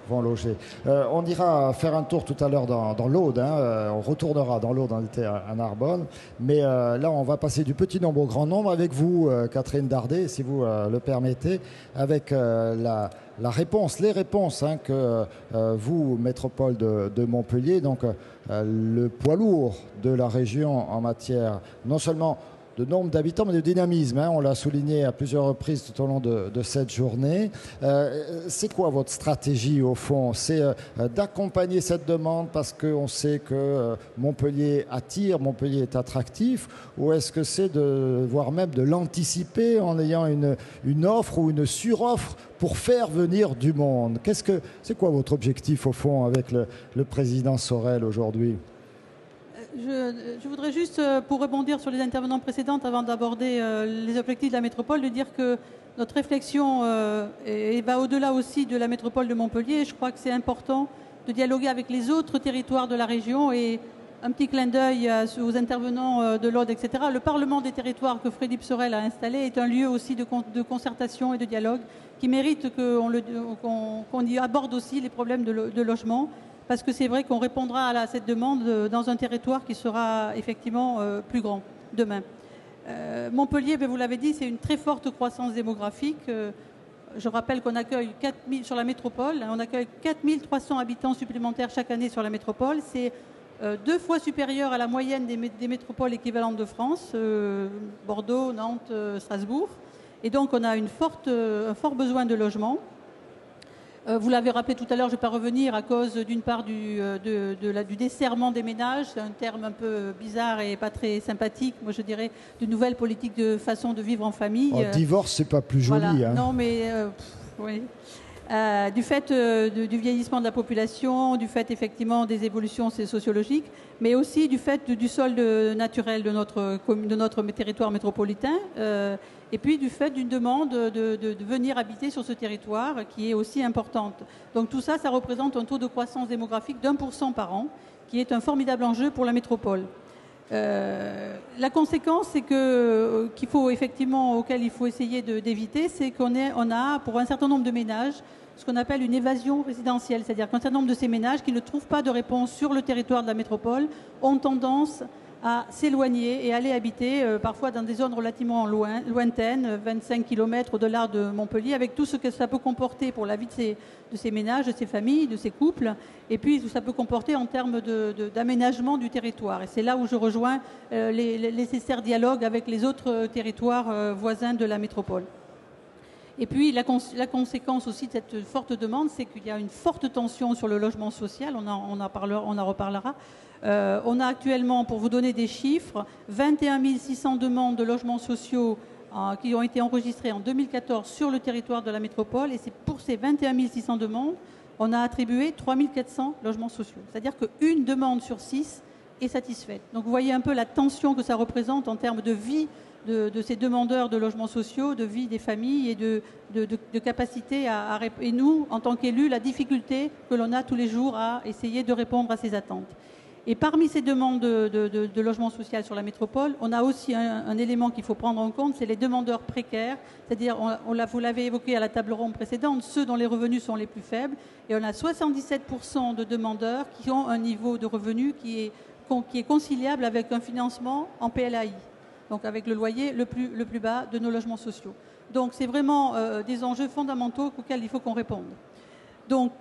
vont loger. On ira faire un tour tout à l'heure dans l'Aude. Hein. On retournera dans l'Aude, on était à Narbonne. Mais là, on va passer du petit nombre au grand nombre avec vous, Catherine Dardet, si vous le permettez, avec les réponses hein, que vous, métropole de Montpellier, donc le poids lourd de la région en matière non seulement de nombre d'habitants, mais de dynamisme. Hein, on l'a souligné à plusieurs reprises tout au long de cette journée. C'est quoi votre stratégie au fond? C'est d'accompagner cette demande parce qu'on sait que Montpellier attire, Montpellier est attractif, ou est-ce que c'est voire même de l'anticiper en ayant une offre ou une suroffre pour faire venir du monde? C'est quoi votre objectif au fond avec le président Sorel aujourd'hui? Je voudrais juste, pour rebondir sur les intervenants précédentes, avant d'aborder les objectifs de la métropole, de dire que notre réflexion va au-delà aussi de la métropole de Montpellier. Je crois que c'est important de dialoguer avec les autres territoires de la région. Et un petit clin d'œil aux intervenants de l'Aude, etc. Le Parlement des territoires que Philippe Sorel a installé est un lieu aussi de concertation et de dialogue qui mérite qu'on y aborde aussi les problèmes de logement. Parce que c'est vrai qu'on répondra à cette demande dans un territoire qui sera effectivement plus grand demain. Montpellier, vous l'avez dit, c'est une très forte croissance démographique. Je rappelle qu'on accueille 4000 sur la métropole, on accueille 4300 habitants supplémentaires chaque année sur la métropole. C'est 2 fois supérieur à la moyenne des métropoles équivalentes de France, Bordeaux, Nantes, Strasbourg. Et donc on a un fort besoin de logement. Vous l'avez rappelé tout à l'heure, je ne vais pas revenir à cause d'une part du desserrement des ménages, c'est un terme un peu bizarre et pas très sympathique, moi je dirais, de nouvelles politiques de façon de vivre en famille. Divorce, c'est pas plus joli. Voilà. Hein. Non, mais oui. Du fait du vieillissement de la population, du fait effectivement des évolutions sociologiques, mais aussi du fait du solde naturel de notre territoire métropolitain, et puis du fait d'une demande de venir habiter sur ce territoire qui est aussi importante. Donc tout ça, ça représente un taux de croissance démographique d'1% par an, qui est un formidable enjeu pour la métropole. La conséquence, c'est auquel il faut essayer d'éviter, c'est qu'on a, pour un certain nombre de ménages, ce qu'on appelle une évasion résidentielle. C'est-à-dire qu'un certain nombre de ces ménages qui ne trouvent pas de réponse sur le territoire de la métropole ont tendance à s'éloigner et aller habiter parfois dans des zones relativement lointaines, 25 km au-delà de Montpellier, avec tout ce que ça peut comporter pour la vie de ces ménages, de ces familles, de ces couples, et puis tout ça peut comporter en termes d'aménagement du territoire. Et c'est là où je rejoins les nécessaires dialogues avec les autres territoires voisins de la métropole. Et puis la conséquence aussi de cette forte demande, c'est qu'il y a une forte tension sur le logement social, on en reparlera. On a actuellement, pour vous donner des chiffres, 21 600 demandes de logements sociaux qui ont été enregistrées en 2014 sur le territoire de la métropole. Et c'est pour ces 21 600 demandes, on a attribué 3 400 logements sociaux. C'est-à-dire qu'une demande sur 6 est satisfaite. Donc vous voyez un peu la tension que ça représente en termes de vie de ces demandeurs de logements sociaux, de vie des familles et de capacité et nous, en tant qu'élus, la difficulté que l'on a tous les jours à essayer de répondre à ces attentes. Et parmi ces demandes de logement social sur la métropole, on a aussi un élément qu'il faut prendre en compte, c'est les demandeurs précaires, c'est-à-dire, vous l'avez évoqué à la table ronde précédente, ceux dont les revenus sont les plus faibles, et on a 77% de demandeurs qui ont un niveau de revenu qui est conciliable avec un financement en PLAI, donc avec le loyer le plus bas de nos logements sociaux. Donc c'est vraiment des enjeux fondamentaux auxquels il faut qu'on réponde. Donc,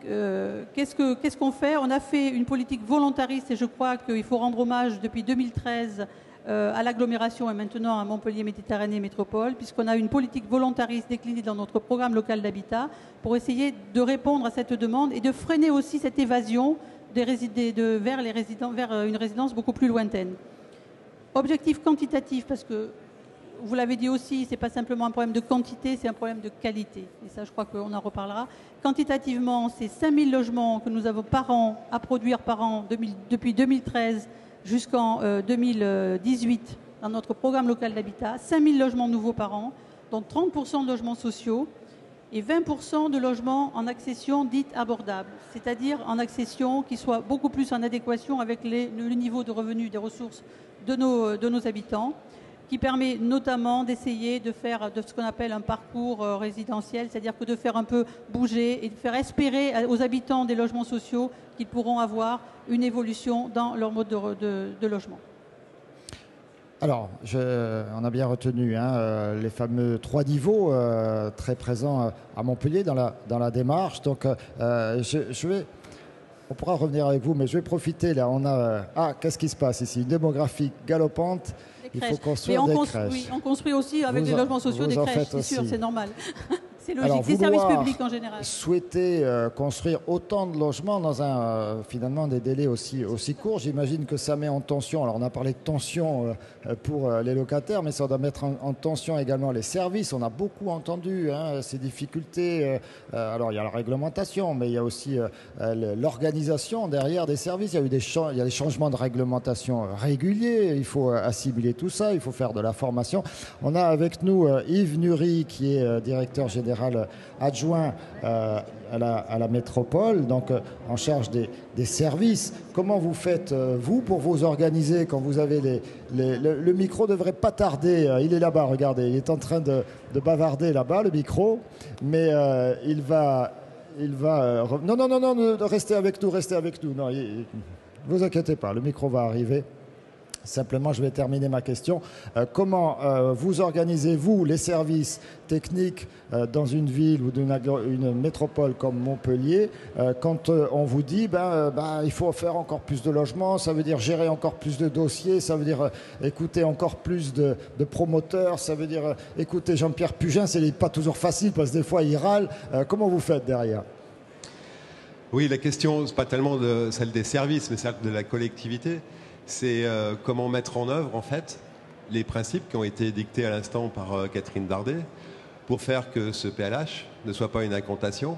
qu'est-ce qu'on fait? On a fait une politique volontariste et je crois qu'il faut rendre hommage depuis 2013 à l'agglomération et maintenant à Montpellier Méditerranée Métropole, puisqu'on a une politique volontariste déclinée dans notre programme local d'habitat pour essayer de répondre à cette demande et de freiner aussi cette évasion vers une résidence beaucoup plus lointaine. Objectif quantitatif, parce que vous l'avez dit aussi, ce n'est pas simplement un problème de quantité, c'est un problème de qualité. Et ça, je crois qu'on en reparlera. Quantitativement, c'est 5 000 logements que nous avons par an à produire par an depuis 2013 jusqu'en 2018 dans notre programme local d'habitat. 5 000 logements nouveaux par an, dont 30% de logements sociaux et 20% de logements en accession dite abordable, c'est-à-dire en accession qui soit beaucoup plus en adéquation avec le niveau de revenus, des ressources de nos habitants, qui permet notamment d'essayer de faire de ce qu'on appelle un parcours résidentiel, c'est-à-dire que de faire un peu bouger et de faire espérer aux habitants des logements sociaux qu'ils pourront avoir une évolution dans leur mode de logement. Alors, on a bien retenu les fameux 3 niveaux très présents à Montpellier dans la démarche. Donc, on pourra revenir avec vous, mais je vais profiter. Là, on a qu'est-ce qui se passe ici? Une démographie galopante. Il faut construire des crèches. Oui, on construit aussi avec les logements sociaux des crèches, c'est sûr, c'est normal. C'est logique, des services publics en général. Souhaiter construire autant de logements dans finalement des délais aussi courts, j'imagine que ça met en tension. Alors on a parlé de tension pour les locataires, mais ça doit mettre en tension également les services. On a beaucoup entendu ces difficultés. Alors il y a la réglementation, mais il y a aussi l'organisation derrière des services. Il y a des changements de réglementation réguliers. Il faut assimiler tout ça. Il faut faire de la formation. On a avec nous Yves Nury, qui est directeur général adjoint à la métropole, donc en charge des services. Comment vous faites, vous, pour vous organiser quand vous avez le micro ne devrait pas tarder. Il est là-bas, regardez, il est en train de bavarder là-bas, le micro, mais il va non, restez avec nous. Non, vous inquiétez pas, le micro va arriver. Simplement, je vais terminer ma question. Comment vous organisez-vous les services techniques dans une ville ou une métropole comme Montpellier quand on vous dit il faut faire encore plus de logements, ça veut dire gérer encore plus de dossiers, ça veut dire écouter encore plus de promoteurs, ça veut dire écouter Jean-Pierre Pugin, c'est pas toujours facile parce que des fois il râle. Comment vous faites derrière? Oui, la question, c'est pas tellement celle des services, mais celle de la collectivité. C'est comment mettre en œuvre, en fait, les principes qui ont été dictés à l'instant par Catherine Dardet pour faire que ce PLH ne soit pas une incantation,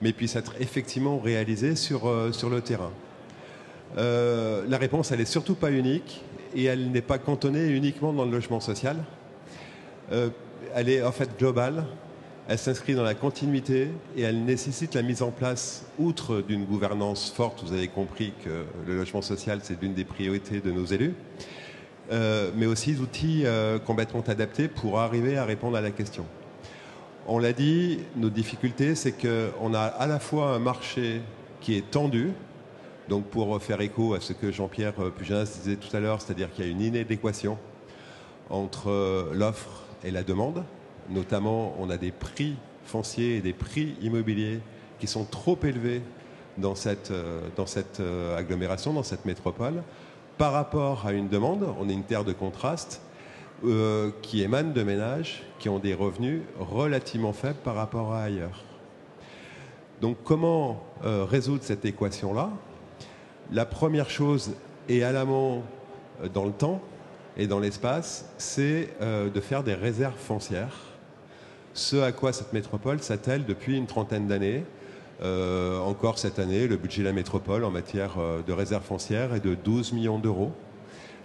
mais puisse être effectivement réalisé sur le terrain. La réponse, elle n'est surtout pas unique et elle n'est pas cantonnée uniquement dans le logement social. Elle est en fait globale. Elle s'inscrit dans la continuité et elle nécessite la mise en place, outre d'une gouvernance forte, vous avez compris que le logement social, c'est l'une des priorités de nos élus, mais aussi d'outils complètement adaptés pour arriver à répondre à la question. On l'a dit, nos difficultés, c'est qu'on a à la fois un marché qui est tendu, donc pour faire écho à ce que Jean-Pierre Pugin disait tout à l'heure, c'est-à-dire qu'il y a une inadéquation entre l'offre et la demande. Notamment, on a des prix fonciers et des prix immobiliers qui sont trop élevés dans cette agglomération, dans cette métropole, par rapport à une demande. On est une terre de contraste. qui émanent de ménages qui ont des revenus relativement faibles par rapport à ailleurs. Donc comment résoudre cette équation-là? La première chose, et à l'amont dans le temps et dans l'espace, c'est de faire des réserves foncières. Ce à quoi cette métropole s'attelle depuis une trentaine d'années. Encore cette année, le budget de la métropole en matière de réserves foncières est de 12 millions d'euros.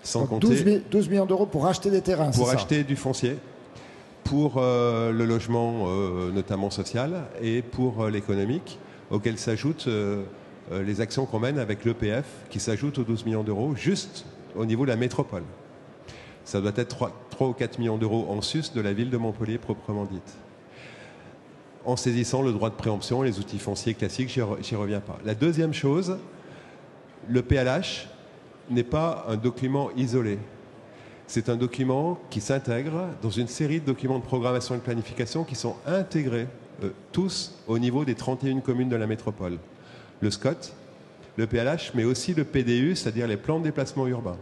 Sans compter 12 millions d'euros pour acheter des terrains, pour c'est acheter du foncier, pour le logement notamment social et pour l'économique, auquel s'ajoutent les actions qu'on mène avec l'EPF qui s'ajoutent aux 12 millions d'euros juste au niveau de la métropole. Ça doit être 3 ou 4 millions d'euros en sus de la ville de Montpellier proprement dite. En saisissant le droit de préemption, les outils fonciers classiques, j'y reviens pas. La deuxième chose, le PLH n'est pas un document isolé. C'est un document qui s'intègre dans une série de documents de programmation et de planification qui sont intégrés tous au niveau des 31 communes de la métropole. Le SCOT, le PLH, mais aussi le PDU, c'est-à-dire les plans de déplacement urbain.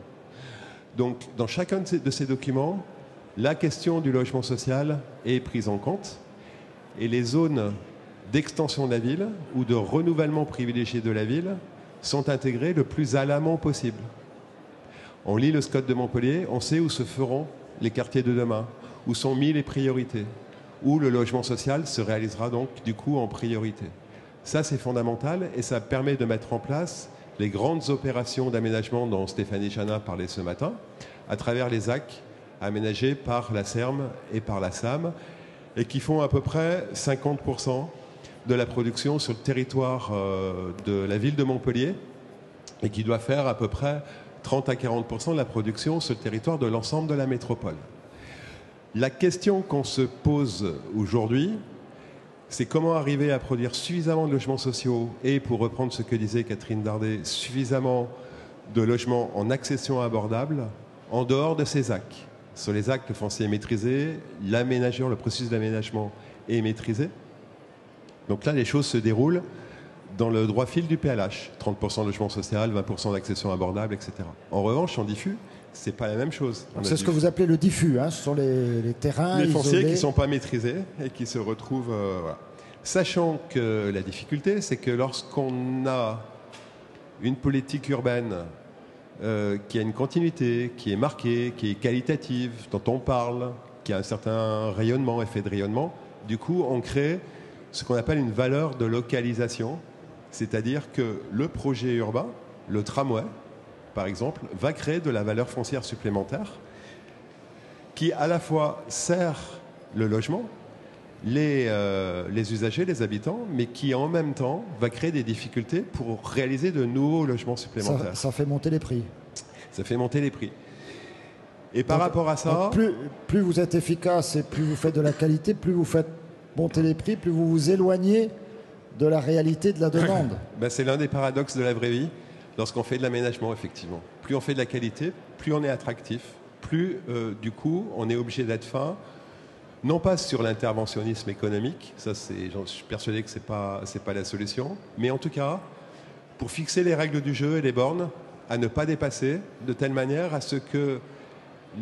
Donc, dans chacun de ces documents, la question du logement social est prise en compte et les zones d'extension de la ville ou de renouvellement privilégié de la ville sont intégrées le plus à l'amont possible. On lit le SCOT de Montpellier, on sait où se feront les quartiers de demain, où sont mis les priorités, où le logement social se réalisera donc du coup en priorité. Ça, c'est fondamental et ça permet de mettre en place les grandes opérations d'aménagement dont Stéphanie Janin parlait ce matin, à travers les AC aménagés par la SERM et par la SAM, et qui font à peu près 50% de la production sur le territoire de la ville de Montpellier, et qui doit faire à peu près 30 à 40% de la production sur le territoire de l'ensemble de la métropole. La question qu'on se pose aujourd'hui, c'est comment arriver à produire suffisamment de logements sociaux et, pour reprendre ce que disait Catherine Dardet, suffisamment de logements en accession abordable en dehors de ces AC. Sur les AC, le foncier est maîtrisé, l'aménageur, le processus d'aménagement est maîtrisé. Donc là, les choses se déroulent dans le droit fil du PLH. 30% de logement social, 20% d'accession abordable, etc. En revanche, en diffus, c'est pas la même chose. C'est ce que vous appelez le diffus, hein. Ce sont les terrains les fonciers isolés qui ne sont pas maîtrisés et qui se retrouvent... voilà. Sachant que la difficulté, c'est que lorsqu'on a une politique urbaine qui a une continuité, qui est marquée, qui est qualitative, dont on parle, qui a un certain rayonnement, effet de rayonnement, du coup, on crée ce qu'on appelle une valeur de localisation, c'est-à-dire que le projet urbain, le tramway, par exemple, va créer de la valeur foncière supplémentaire qui, à la fois, sert le logement, les usagers, les habitants, mais qui en même temps va créer des difficultés pour réaliser de nouveaux logements supplémentaires. Ça fait monter les prix. Ça fait monter les prix. Et par rapport à ça... Plus vous êtes efficace et plus vous faites de la qualité, plus vous faites monter les prix, plus vous vous éloignez de la réalité de la demande. Ben, c'est l'un des paradoxes de la vraie vie lorsqu'on fait de l'aménagement, effectivement. Plus on fait de la qualité, plus on est attractif, plus du coup on est obligé d'être fin. Non pas sur l'interventionnisme économique, ça j'en suis persuadé que c'est pas la solution, mais en tout cas pour fixer les règles du jeu et les bornes à ne pas dépasser, de telle manière à ce que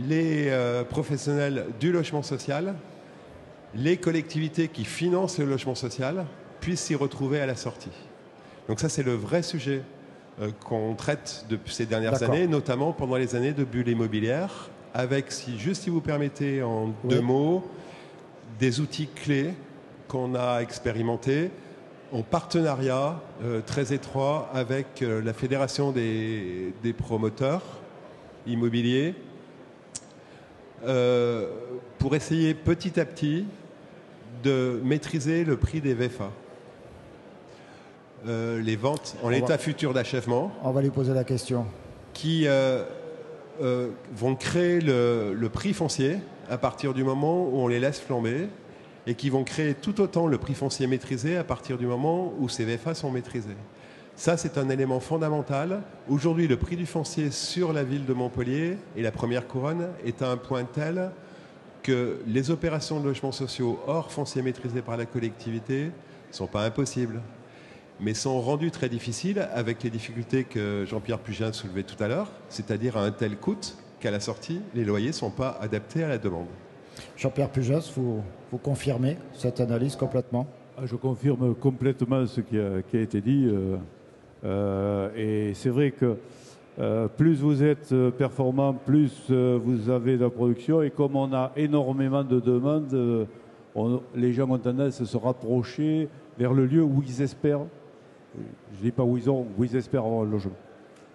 les professionnels du logement social, les collectivités qui financent le logement social puissent s'y retrouver à la sortie. Donc ça c'est le vrai sujet qu'on traite depuis ces dernières années, notamment pendant les années de bulle immobilière, avec, si vous permettez en deux mots, des outils clés qu'on a expérimentés en partenariat très étroit avec la Fédération des promoteurs immobiliers pour essayer petit à petit de maîtriser le prix des VFA. Les ventes en l'état futur d'achèvement. On va lui poser la question. Qui vont créer le prix foncier à partir du moment où on les laisse flamber et qui vont créer tout autant le prix foncier maîtrisé à partir du moment où ces VFA sont maîtrisés. Ça, c'est un élément fondamental. Aujourd'hui, le prix du foncier sur la ville de Montpellier et la première couronne est à un point tel que les opérations de logements sociaux hors foncier maîtrisé par la collectivité ne sont pas impossibles, mais sont rendues très difficiles avec les difficultés que Jean-Pierre Pugin soulevait tout à l'heure, c'est-à-dire à un tel coût qu'à la sortie, les loyers ne sont pas adaptés à la demande. Jean-Pierre Pujas, vous confirmez cette analyse complètement? Je confirme complètement ce qui a été dit. Et c'est vrai que plus vous êtes performant, plus vous avez de la production. Et comme on a énormément de demandes, les gens ont tendance à se rapprocher vers le lieu où ils espèrent, je ne dis pas où ils espèrent avoir un logement.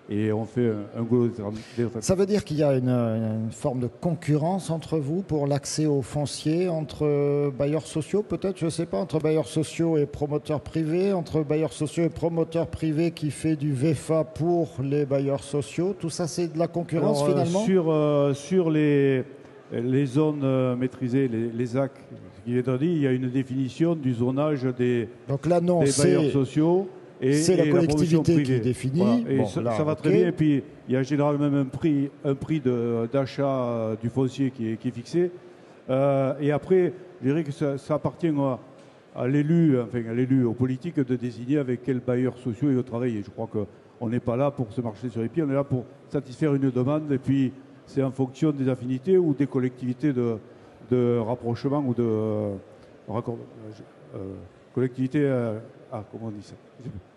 Et on fait un goulot de... Ça veut dire qu'il y a une forme de concurrence entre vous pour l'accès aux fonciers, entre bailleurs sociaux peut-être, je ne sais pas, entre bailleurs sociaux et promoteurs privés, entre bailleurs sociaux et promoteurs privés qui fait du VFA pour les bailleurs sociaux. Tout ça, c'est de la concurrence finalement? Sur les zones maîtrisées, les ZAC, ce qui est dit, il y a une définition du zonage des bailleurs sociaux. C'est la collectivité qui définit. Voilà. Et ça va très bien. Et puis, il y a généralement même un prix d'achat du foncier qui est fixé. Et après, je dirais que ça appartient à l'élu, aux politiques, de désigner avec quels bailleurs sociaux il veut travailler. Je crois qu'on n'est pas là pour se marcher sur les pieds, on est là pour satisfaire une demande. Et puis, c'est en fonction des affinités ou des collectivités de rapprochement ou de collectivités... comment on dit ça?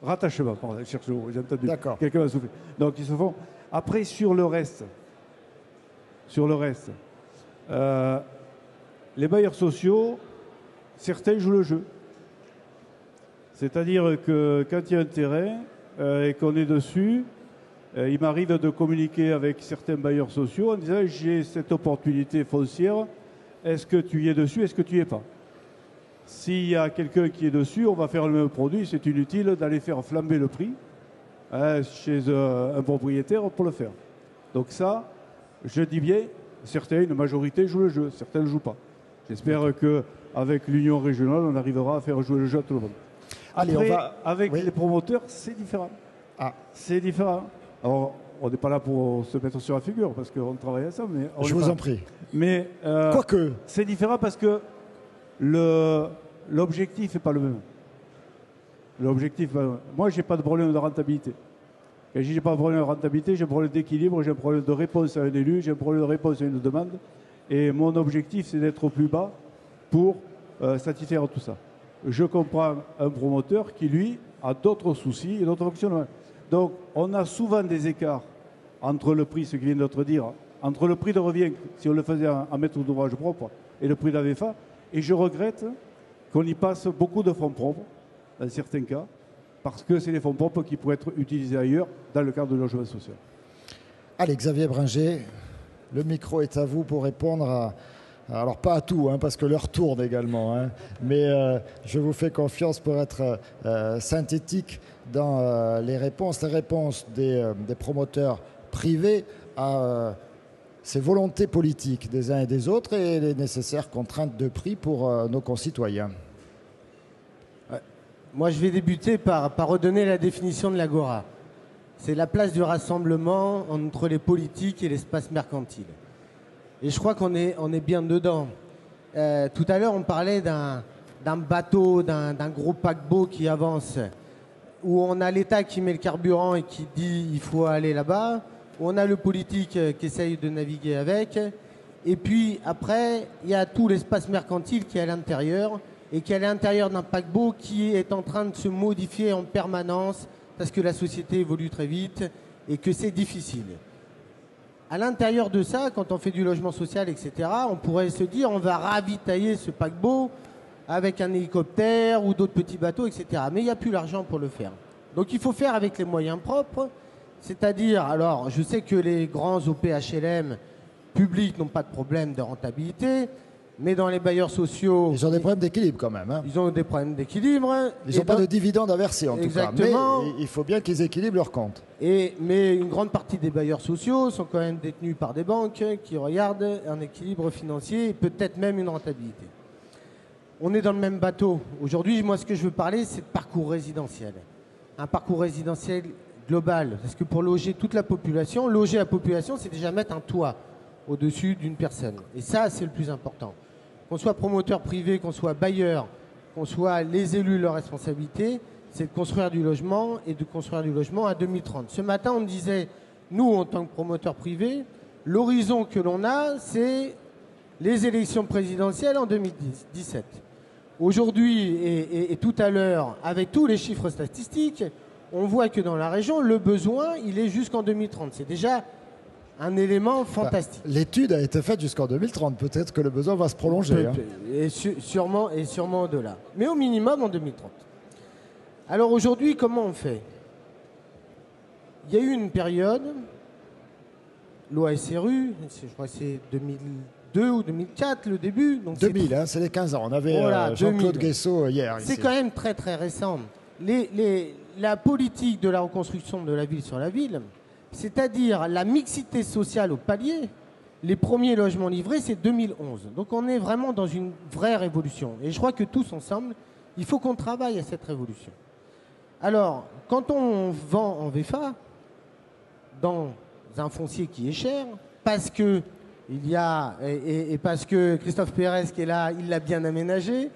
Rattachement, pardon, cherche le mot, j'ai entendu. D'accord. Quelqu'un m'a soufflé. Donc ils se font. Après, sur le reste, les bailleurs sociaux, certains jouent le jeu. C'est-à-dire que quand il y a un terrain et qu'on est dessus, il m'arrive de communiquer avec certains bailleurs sociaux en disant j'ai cette opportunité foncière, est-ce que tu y es dessus, est-ce que tu y es pas? S'il y a quelqu'un qui est dessus, on va faire le même produit. C'est inutile d'aller faire flamber le prix chez un propriétaire pour le faire. Donc ça, je dis bien, certains, une majorité jouent le jeu, certains ne le jouent pas. J'espère qu'avec l'union régionale, on arrivera à faire jouer le jeu à tout le monde. Allez, après, avec les promoteurs, c'est différent. C'est différent. Alors, on n'est pas là pour se mettre sur la figure, parce qu'on travaille à ça. Mais je vous en prie. Mais quoique. C'est différent parce que l'objectif n'est pas le même. Moi, je n'ai pas de problème de rentabilité. Quand je dis que je n'ai pas de problème de rentabilité, j'ai un problème d'équilibre, j'ai un problème de réponse à un élu, j'ai un problème de réponse à une demande. Et mon objectif, c'est d'être au plus bas pour satisfaire tout ça. Je comprends un promoteur qui, lui, a d'autres soucis et d'autres fonctionnements. Donc, on a souvent des écarts entre le prix, ce qui vient d'être dit, entre le prix de revient, si on le faisait en maître d'ouvrage propre, et le prix d'AVFA. Et je regrette qu'on y passe beaucoup de fonds propres, dans certains cas, parce que c'est des fonds propres qui pourraient être utilisés ailleurs, dans le cadre du logement social. Allez, Xavier Bringer, le micro est à vous pour répondre alors pas à tout, parce que l'heure tourne également, mais je vous fais confiance pour être synthétique dans les réponses des promoteurs privés à ces volontés politiques des uns et des autres et les nécessaires contraintes de prix pour nos concitoyens. Moi, je vais débuter par redonner la définition de l'Agora. C'est la place du rassemblement entre les politiques et l'espace mercantile. Et je crois qu'on est bien dedans. Tout à l'heure, on parlait d'un bateau, d'un gros paquebot qui avance, où on a l'État qui met le carburant et qui dit il faut aller là-bas, où on a le politique qui essaye de naviguer avec, et puis après, il y a tout l'espace mercantile qui est à l'intérieur, et qui est à l'intérieur d'un paquebot qui est en train de se modifier en permanence, parce que la société évolue très vite, et que c'est difficile. À l'intérieur de ça, quand on fait du logement social, etc., on pourrait se dire on va ravitailler ce paquebot avec un hélicoptère ou d'autres petits bateaux, etc. Mais il n'y a plus l'argent pour le faire. Donc il faut faire avec les moyens propres, c'est-à-dire, alors je sais que les grands OPHLM publics n'ont pas de problème de rentabilité, mais dans les bailleurs sociaux... Ils ont des problèmes d'équilibre quand même. Ils ont des problèmes d'équilibre. Ils n'ont pas de dividendes à verser en tout cas, mais il faut bien qu'ils équilibrent leurs comptes. Mais une grande partie des bailleurs sociaux sont quand même détenus par des banques qui regardent un équilibre financier et peut-être même une rentabilité. On est dans le même bateau. Aujourd'hui, moi, ce que je veux parler, c'est de parcours résidentiel. Un parcours résidentiel global. Parce que pour loger toute la population, loger la population, c'est déjà mettre un toit au-dessus d'une personne. Et ça, c'est le plus important. Qu'on soit promoteur privé, qu'on soit bailleur, qu'on soit les élus, leur responsabilité, c'est de construire du logement et de construire du logement à 2030. Ce matin, on me disait, nous, en tant que promoteurs privés, L'horizon que l'on a, c'est les élections présidentielles en 2017. Aujourd'hui et tout à l'heure, avec tous les chiffres statistiques, on voit que dans la région, le besoin, il est jusqu'en 2030. C'est déjà un élément fantastique. L'étude a été faite jusqu'en 2030. Peut-être que le besoin va se prolonger. Et sûrement au-delà. Mais au minimum en 2030. Alors aujourd'hui, comment on fait? Il y a eu une période, loi SRU, je crois que c'est 2002 ou 2004, le début. Donc 2000, c'est les 15 ans. On avait Jean-Claude Guessot hier. C'est quand même très très récent. La politique de la reconstruction de la ville sur la ville, c'est-à-dire la mixité sociale au palier, les premiers logements livrés, c'est 2011. Donc on est vraiment dans une vraie révolution. Et je crois que tous ensemble, il faut qu'on travaille à cette révolution. Alors, quand on vend en VFA, dans un foncier qui est cher, parce que il y a, et parce que Christophe Pérez qui est là, il l'a bien aménagé,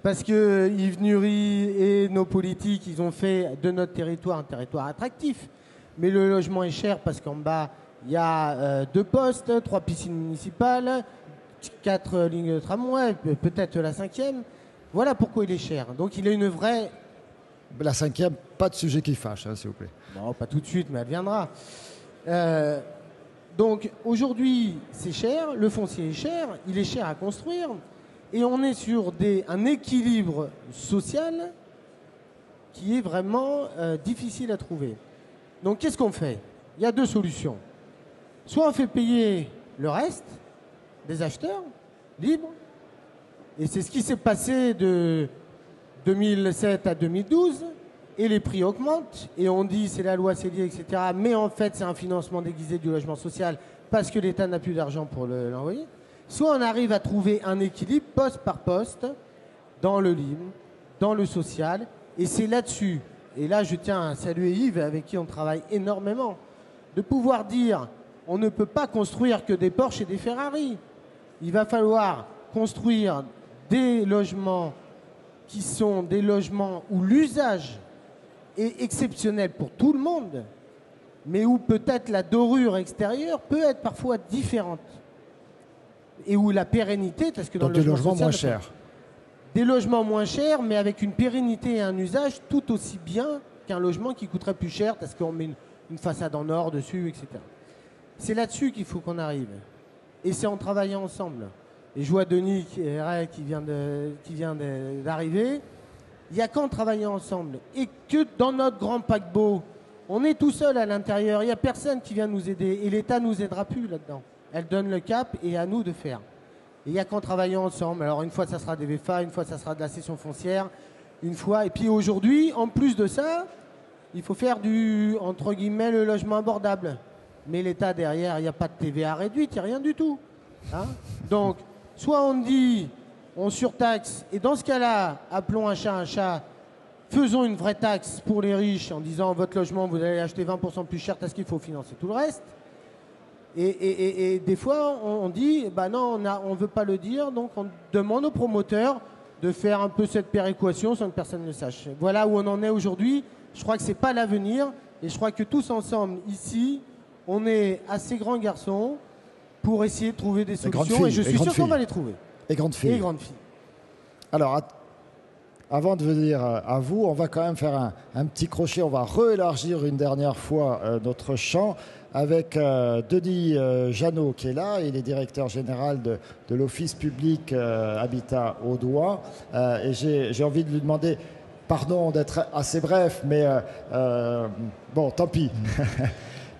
parce que Yves Nury et nos politiques, ils ont fait de notre territoire un territoire attractif. Mais le logement est cher parce qu'en bas, il y a 2 postes, 3 piscines municipales, 4 lignes de tramway, peut-être la 5e. Voilà pourquoi il est cher. Donc il a une vraie... La 5e, pas de sujet qui fâche, s'il vous plaît. Non, pas tout de suite, mais elle viendra. Donc aujourd'hui, c'est cher, le foncier est cher, il est cher à construire, et on est sur un équilibre social qui est vraiment difficile à trouver. Donc qu'est-ce qu'on fait? Il y a 2 solutions. Soit on fait payer le reste des acheteurs libres, et c'est ce qui s'est passé de 2007 à 2012, et les prix augmentent, et on dit c'est la loi Célier, etc. Mais en fait, c'est un financement déguisé du logement social parce que l'État n'a plus d'argent pour l'envoyer. Soit on arrive à trouver un équilibre poste par poste dans le libre, dans le social, et c'est là-dessus, et là je tiens à saluer Yves avec qui on travaille énormément, de pouvoir dire on ne peut pas construire que des Porsche et des Ferrari. Il va falloir construire des logements qui sont des logements où l'usage est exceptionnel pour tout le monde, mais où peut-être la dorure extérieure peut être parfois différente. Et où la pérennité, parce que dans donc le logement logement social, moins chers. Des logements moins chers, mais avec une pérennité et un usage tout aussi bien qu'un logement qui coûterait plus cher parce qu'on met une façade en or dessus, etc. C'est là-dessus qu'il faut qu'on arrive. Et c'est en travaillant ensemble. Et je vois Denis qui vient d'arriver. Il n'y a qu'en travaillant ensemble. Et que dans notre grand paquebot, on est tout seul à l'intérieur. Il n'y a personne qui vient nous aider. Et l'État ne nous aidera plus là-dedans. Elle donne le cap et à nous de faire. Et il n'y a qu'en travaillant ensemble. Alors une fois, ça sera des VFA, une fois, ça sera de la cession foncière. Une fois. Et puis aujourd'hui, en plus de ça, il faut faire entre guillemets, le logement abordable. Mais l'État derrière, il n'y a pas de TVA réduite, il n'y a rien du tout. Hein? Donc, soit on dit, on surtaxe, et dans ce cas-là, appelons un chat, faisons une vraie taxe pour les riches en disant votre logement, vous allez acheter 20% plus cher parce qu'il faut financer tout le reste. Et des fois, on dit, bah non, on ne veut pas le dire, donc on demande aux promoteurs de faire un peu cette péréquation sans que personne ne le sache. Voilà où on en est aujourd'hui. Je crois que ce n'est pas l'avenir, et je crois que tous ensemble, ici, on est assez grands garçons pour essayer de trouver des solutions, et je suis sûr qu'on va les trouver. Et grandes filles. Et grandes filles. Alors, avant de venir à vous, on va quand même faire un petit crochet. On va réélargir une dernière fois notre champ avec Denis Janot qui est là. Il est directeur général de l'Office public Habitat Audoin. Et j'ai envie de lui demander, pardon d'être assez bref, mais bon, tant pis.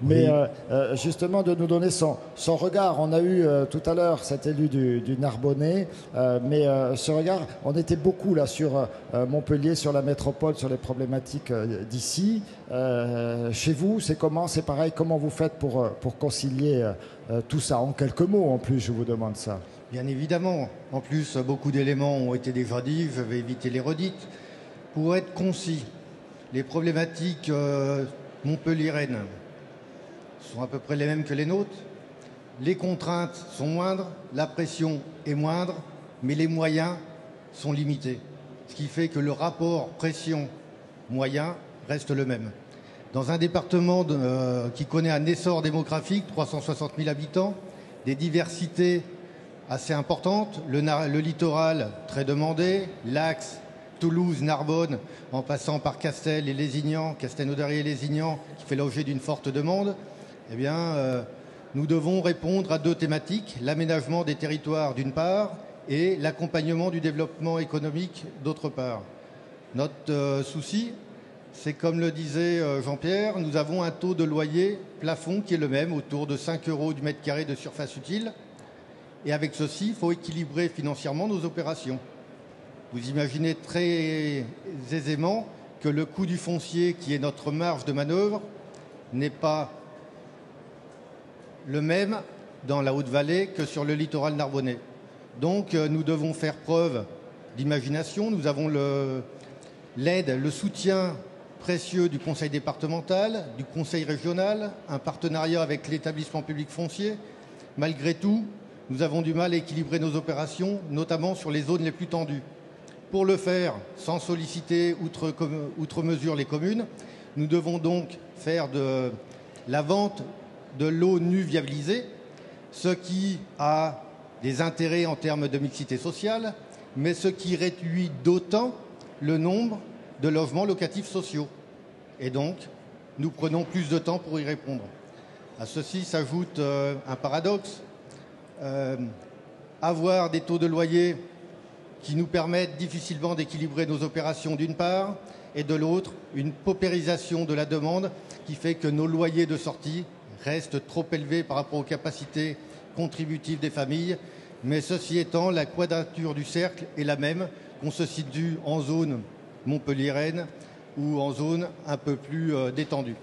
Mais justement de nous donner son regard. On a eu tout à l'heure cet élu du Narbonnais, mais ce regard, on était beaucoup là sur Montpellier, sur la métropole, sur les problématiques d'ici. Chez vous, c'est comment? C'est pareil, comment vous faites pour concilier tout ça? En quelques mots en plus, je vous demande ça. Bien évidemment. En plus, beaucoup d'éléments ont été déjà dits, je vais éviter les redites. Pour être concis, les problématiques montpelliéraines sont à peu près les mêmes que les nôtres. Les contraintes sont moindres, la pression est moindre, mais les moyens sont limités. Ce qui fait que le rapport pression-moyen reste le même. Dans un département qui connaît un essor démographique, 360 000 habitants, des diversités assez importantes, le littoral très demandé, l'axe Toulouse, Narbonne, en passant par Castel et Lézignan, Castelnaudary et Lézignan, qui fait l'objet d'une forte demande, eh bien, nous devons répondre à deux thématiques, l'aménagement des territoires d'une part et l'accompagnement du développement économique d'autre part. Notre souci, c'est comme le disait Jean-Pierre, nous avons un taux de loyer plafond qui est le même, autour de 5 € du mètre carré de surface utile. Et avec ceci, il faut équilibrer financièrement nos opérations. Vous imaginez très aisément que le coût du foncier, qui est notre marge de manœuvre, n'est pas le même dans la Haute-Vallée que sur le littoral narbonnais. Donc nous devons faire preuve d'imagination. Nous avons l'aide, le soutien précieux du conseil départemental, du conseil régional, un partenariat avec l'établissement public foncier. Malgré tout, nous avons du mal à équilibrer nos opérations, notamment sur les zones les plus tendues. Pour le faire, sans solliciter outre mesure les communes, nous devons donc faire de la vente de l'eau nue viabilisée, ce qui a des intérêts en termes de mixité sociale, mais ce qui réduit d'autant le nombre de logements locatifs sociaux. Et donc, nous prenons plus de temps pour y répondre. À ceci s'ajoute un paradoxe. Avoir des taux de loyer qui nous permettent difficilement d'équilibrer nos opérations d'une part, et de l'autre, une paupérisation de la demande qui fait que nos loyers de sortie restent trop élevés par rapport aux capacités contributives des familles. Mais ceci étant, la quadrature du cercle est la même, qu'on se situe en zone montpelliéraine ou en zone un peu plus détendue.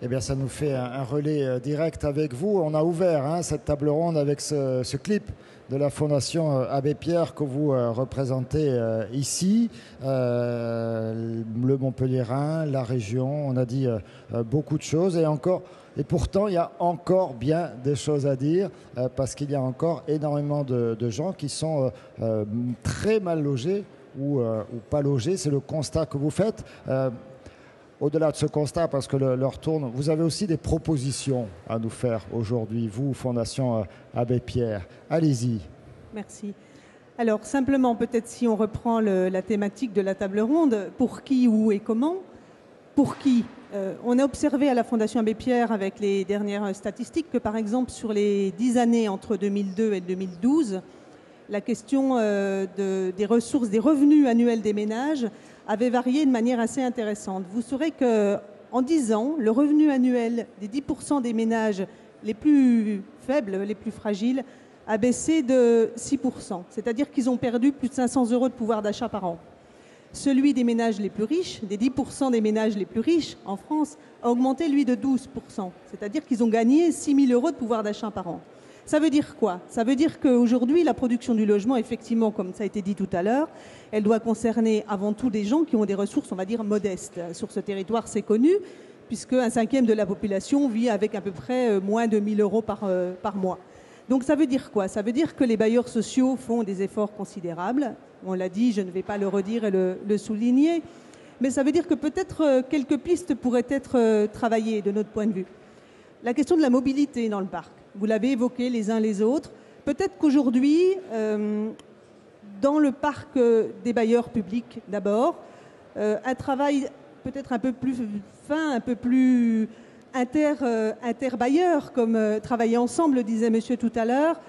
Eh bien, ça nous fait un relais direct avec vous. On a ouvert cette table ronde avec ce clip de la Fondation Abbé Pierre que vous représentez ici. Le Montpelliérain, la région, on a dit beaucoup de choses et pourtant il y a encore bien des choses à dire parce qu'il y a encore énormément de gens qui sont très mal logés ou pas logés. C'est le constat que vous faites. Au-delà de ce constat, parce que l'heure tourne, vous avez aussi des propositions à nous faire aujourd'hui, vous, Fondation Abbé Pierre. Allez-y. Merci. Alors, simplement, peut-être si on reprend la thématique de la table ronde, pour qui, où et comment? Pour qui? On a observé à la Fondation Abbé Pierre, avec les dernières statistiques, que par exemple, sur les 10 années entre 2002 et 2012, la question des ressources, des revenus annuels des ménages avait varié de manière assez intéressante. Vous saurez qu'en 10 ans, le revenu annuel des 10% des ménages les plus faibles, les plus fragiles, a baissé de 6%. C'est-à-dire qu'ils ont perdu plus de 500 € de pouvoir d'achat par an. Celui des ménages les plus riches, des 10% des ménages les plus riches en France, a augmenté, lui, de 12%. C'est-à-dire qu'ils ont gagné 6 000 € de pouvoir d'achat par an. Ça veut dire quoi? Ça veut dire qu'aujourd'hui, la production du logement, effectivement, comme ça a été dit tout à l'heure, elle doit concerner avant tout des gens qui ont des ressources, on va dire, modestes. Sur ce territoire, c'est connu, puisque 1/5 de la population vit avec à peu près moins de 1 000 € par mois. Donc ça veut dire quoi? Ça veut dire que les bailleurs sociaux font des efforts considérables. On l'a dit, je ne vais pas le redire et le souligner. Mais ça veut dire que peut-être quelques pistes pourraient être travaillées de notre point de vue. La question de la mobilité dans le parc. Vous l'avez évoqué les uns les autres. Peut-être qu'aujourd'hui, dans le parc des bailleurs publics d'abord, un travail peut-être un peu plus fin, un peu plus interbailleurs, comme travailler ensemble, disait monsieur tout à l'heure,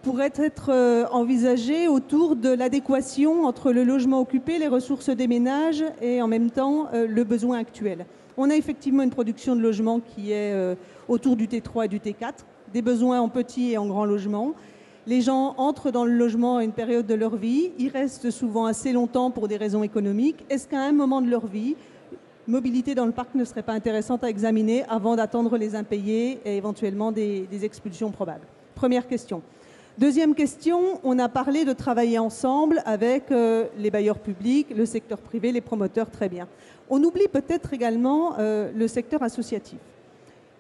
pourrait être envisagé autour de l'adéquation entre le logement occupé, les ressources des ménages et en même temps le besoin actuel. On a effectivement une production de logement qui est autour du T3 et du T4, des besoins en petit et en grand logement. Les gens entrent dans le logement à une période de leur vie, ils restent souvent assez longtemps pour des raisons économiques. Est-ce qu'à un moment de leur vie, mobilité dans le parc ne serait pas intéressante à examiner avant d'attendre les impayés et éventuellement des expulsions probables? Première question. Deuxième question, on a parlé de travailler ensemble avec les bailleurs publics, le secteur privé, les promoteurs, très bien. On oublie peut-être également le secteur associatif.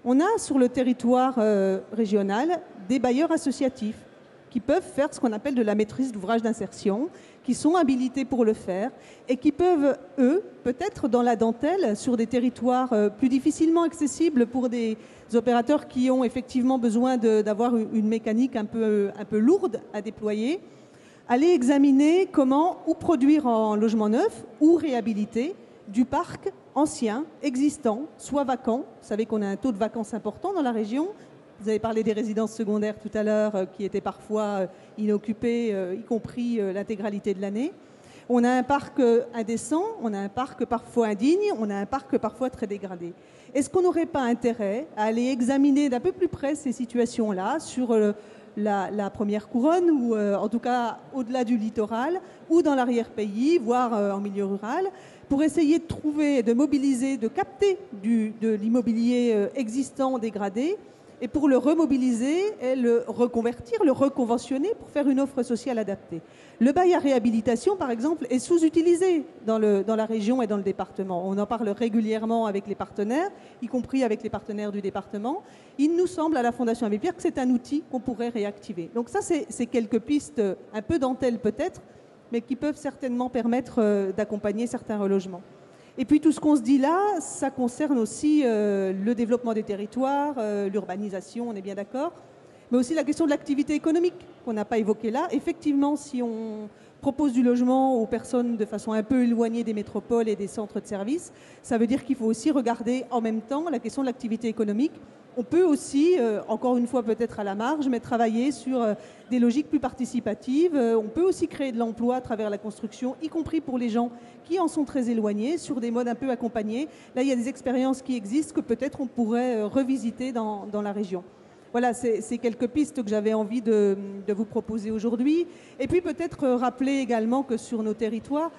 On a sur le territoire régional des bailleurs associatifs qui peuvent faire ce qu'on appelle de la maîtrise d'ouvrage d'insertion, qui sont habilités pour le faire et qui peuvent, eux, peut-être dans la dentelle, sur des territoires plus difficilement accessibles pour des opérateurs qui ont effectivement besoin d'avoir une mécanique un peu lourde à déployer, aller examiner comment ou produire en logement neuf ou réhabiliter du parc ancien, existant, soit vacant. Vous savez qu'on a un taux de vacances important dans la région. Vous avez parlé des résidences secondaires tout à l'heure qui étaient parfois inoccupées, y compris l'intégralité de l'année. On a un parc indécent, on a un parc parfois indigne, on a un parc parfois très dégradé. Est-ce qu'on n'aurait pas intérêt à aller examiner d'un peu plus près ces situations-là sur la première couronne, ou en tout cas au-delà du littoral, ou dans l'arrière-pays, voire en milieu rural, pour essayer de trouver, de mobiliser, de capter de l'immobilier existant dégradé, et pour le remobiliser et le reconvertir, le reconventionner pour faire une offre sociale adaptée. Le bail à réhabilitation, par exemple, est sous-utilisé dans la région et dans le département. On en parle régulièrement avec les partenaires, y compris avec les partenaires du département. Il nous semble à la Fondation Abbé Pierre que c'est un outil qu'on pourrait réactiver. Donc ça, c'est quelques pistes, un peu dentelles peut-être, mais qui peuvent certainement permettre d'accompagner certains relogements. Et puis tout ce qu'on se dit là, ça concerne aussi le développement des territoires, l'urbanisation, on est bien d'accord, mais aussi la question de l'activité économique qu'on n'a pas évoquée là. Effectivement, si on propose du logement aux personnes de façon un peu éloignée des métropoles et des centres de services, ça veut dire qu'il faut aussi regarder en même temps la question de l'activité économique. On peut aussi, encore une fois peut-être à la marge, mais travailler sur des logiques plus participatives. On peut aussi créer de l'emploi à travers la construction, y compris pour les gens qui en sont très éloignés, sur des modes un peu accompagnés. Là, il y a des expériences qui existent que peut-être on pourrait revisiter dans la région. Voilà, c'est quelques pistes que j'avais envie de vous proposer aujourd'hui. Et puis peut-être rappeler également que sur nos territoires,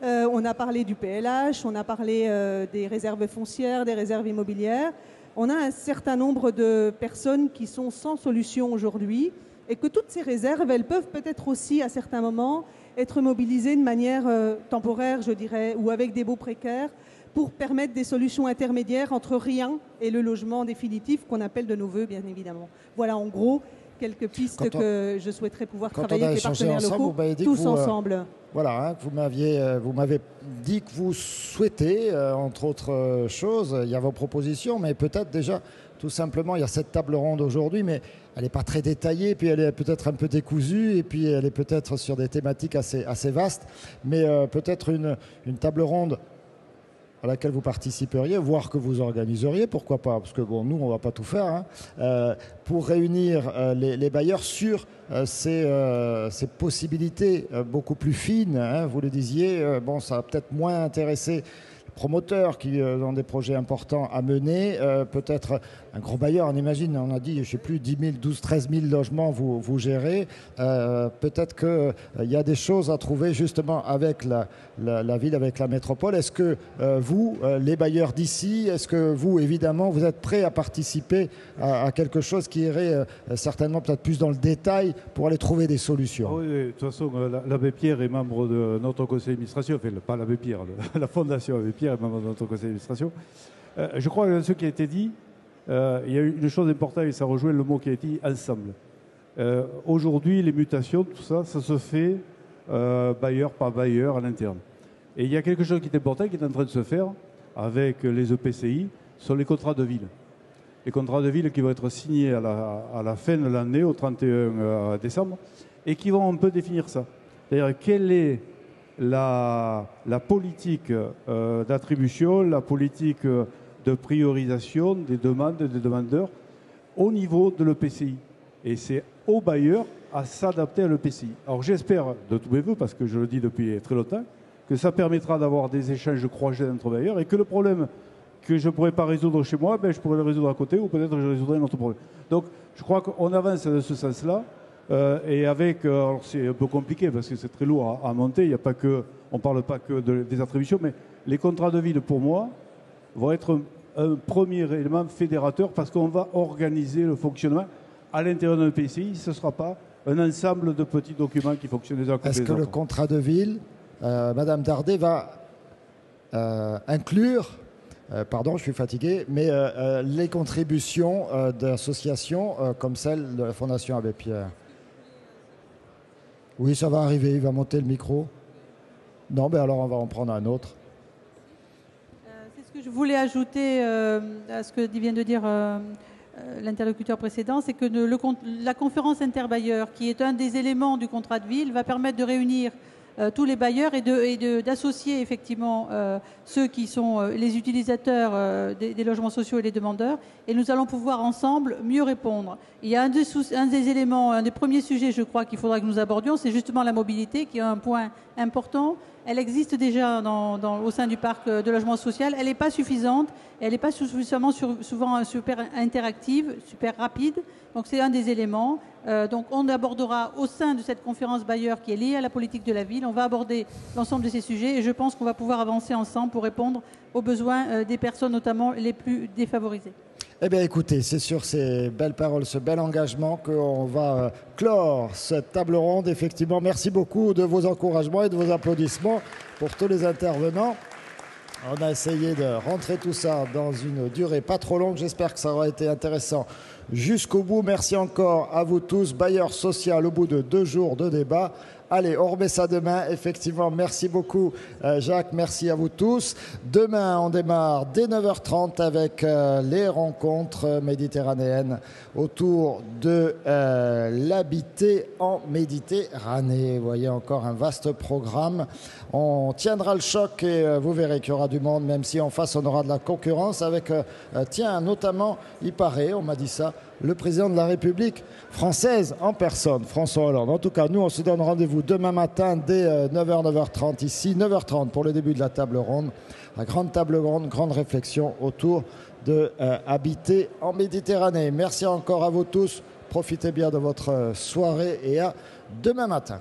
on a parlé du PLH, on a parlé des réserves foncières, des réserves immobilières. On a un certain nombre de personnes qui sont sans solution aujourd'hui et que toutes ces réserves, elles peuvent peut-être aussi à certains moments être mobilisées de manière temporaire, je dirais, ou avec des baux précaires pour permettre des solutions intermédiaires entre rien et le logement définitif qu'on appelle de nos voeux, bien évidemment. Voilà en gros quelques pistes que je souhaiterais pouvoir travailler avec les partenaires locaux, tous ensemble. Voilà, hein, vous m'avez dit que vous souhaitez, entre autres choses, il y a vos propositions, mais peut-être déjà, tout simplement, il y a cette table ronde aujourd'hui, mais elle n'est pas très détaillée, puis elle est peut-être un peu décousue, et puis elle est peut-être sur des thématiques assez vastes, mais peut-être une table ronde à laquelle vous participeriez, voire que vous organiseriez, pourquoi pas, parce que bon, nous, on ne va pas tout faire, hein, pour réunir les bailleurs sur ces possibilités beaucoup plus fines. Hein, vous le disiez, bon, ça va peut-être moins intéresser les promoteurs qui ont des projets importants à mener, peut-être un gros bailleur, on imagine, on a dit, je ne sais plus, 10 000, 12, 13 000 logements vous gérez. Peut-être qu'il y a des choses à trouver justement avec la ville, avec la métropole. Est-ce que vous, les bailleurs d'ici, est-ce que vous, évidemment, vous êtes prêts à participer à quelque chose qui irait certainement peut-être plus dans le détail pour aller trouver des solutions? Oui, de toute façon, l'abbé Pierre est membre de notre conseil d'administration, enfin, pas l'abbé Pierre, la fondation Abbé Pierre est membre de notre conseil d'administration. Je crois que dans ce qui a été dit, il y a une chose importante et ça rejoint le mot qui a été dit, ensemble. Aujourd'hui, les mutations, tout ça, ça se fait bailleur par bailleur à l'interne. Et il y a quelque chose qui est important qui est en train de se faire avec les EPCI, sur les contrats de ville. Les contrats de ville qui vont être signés à la fin de l'année, au 31 décembre, et qui vont un peu définir ça. C'est-à-dire quelle est la politique d'attribution, la politique de priorisation des demandes et des demandeurs au niveau de l'EPCI. Et c'est au bailleur à s'adapter à l'EPCI. Alors j'espère de tous mes voeux, parce que je le dis depuis très longtemps, que ça permettra d'avoir des échanges croisés entre bailleurs et que le problème que je ne pourrais pas résoudre chez moi, ben, je pourrais le résoudre à côté ou peut-être que je résoudrai un autre problème. Donc je crois qu'on avance dans ce sens-là. Et avec, alors c'est un peu compliqué parce que c'est très lourd à monter, il y a pas que, on ne parle pas que des attributions, mais les contrats de ville pour moi vont être un premier élément fédérateur parce qu'on va organiser le fonctionnement à l'intérieur d'un PCI, ce ne sera pas un ensemble de petits documents qui fonctionnent les uns contre les autres. Est-ce que le contrat de ville, Madame Dardet, va inclure, pardon, je suis fatigué, mais les contributions d'associations comme celle de la Fondation Abbé Pierre? Oui, ça va arriver, il va monter le micro. Non, mais alors on va en prendre un autre. C'est ce que je voulais ajouter à ce que vient de dire l'interlocuteur précédent, c'est que la conférence interbailleurs, qui est un des éléments du contrat de ville, va permettre de réunir tous les bailleurs et d'associer effectivement ceux qui sont les utilisateurs des logements sociaux et les demandeurs. Et nous allons pouvoir ensemble mieux répondre. Il y a un des éléments, un des premiers sujets, je crois, qu'il faudra que nous abordions, c'est justement la mobilité, qui est un point important. Elle existe déjà au sein du parc de logement social. Elle n'est pas suffisante. Elle n'est pas suffisamment souvent super interactive, super rapide. Donc c'est un des éléments. Donc on abordera au sein de cette conférence bailleur qui est liée à la politique de la ville, on va aborder l'ensemble de ces sujets et je pense qu'on va pouvoir avancer ensemble pour répondre aux besoins des personnes notamment les plus défavorisées. Eh bien écoutez, c'est sur ces belles paroles, ce bel engagement qu'on va clore cette table ronde. Effectivement, merci beaucoup de vos encouragements et de vos applaudissements pour tous les intervenants. On a essayé de rentrer tout ça dans une durée pas trop longue. J'espère que ça aura été intéressant jusqu'au bout. Merci encore à vous tous, bailleurs sociaux, au bout de 2 jours de débat. Allez, on remet ça demain. Effectivement, merci beaucoup Jacques, merci à vous tous. Demain, on démarre dès 9h30 avec les rencontres méditerranéennes autour de l'habiter en Méditerranée. Vous voyez, encore un vaste programme. On tiendra le choc et vous verrez qu'il y aura du monde, même si en face on aura de la concurrence avec, tiens, notamment, il paraît, on m'a dit ça, le président de la République française en personne, François Hollande. En tout cas, nous, on se donne rendez-vous demain matin dès 9h, 9h30 ici, 9h30 pour le début de la table ronde. La grande table ronde, grande réflexion autour de habiter en Méditerranée. Merci encore à vous tous. Profitez bien de votre soirée et à demain matin.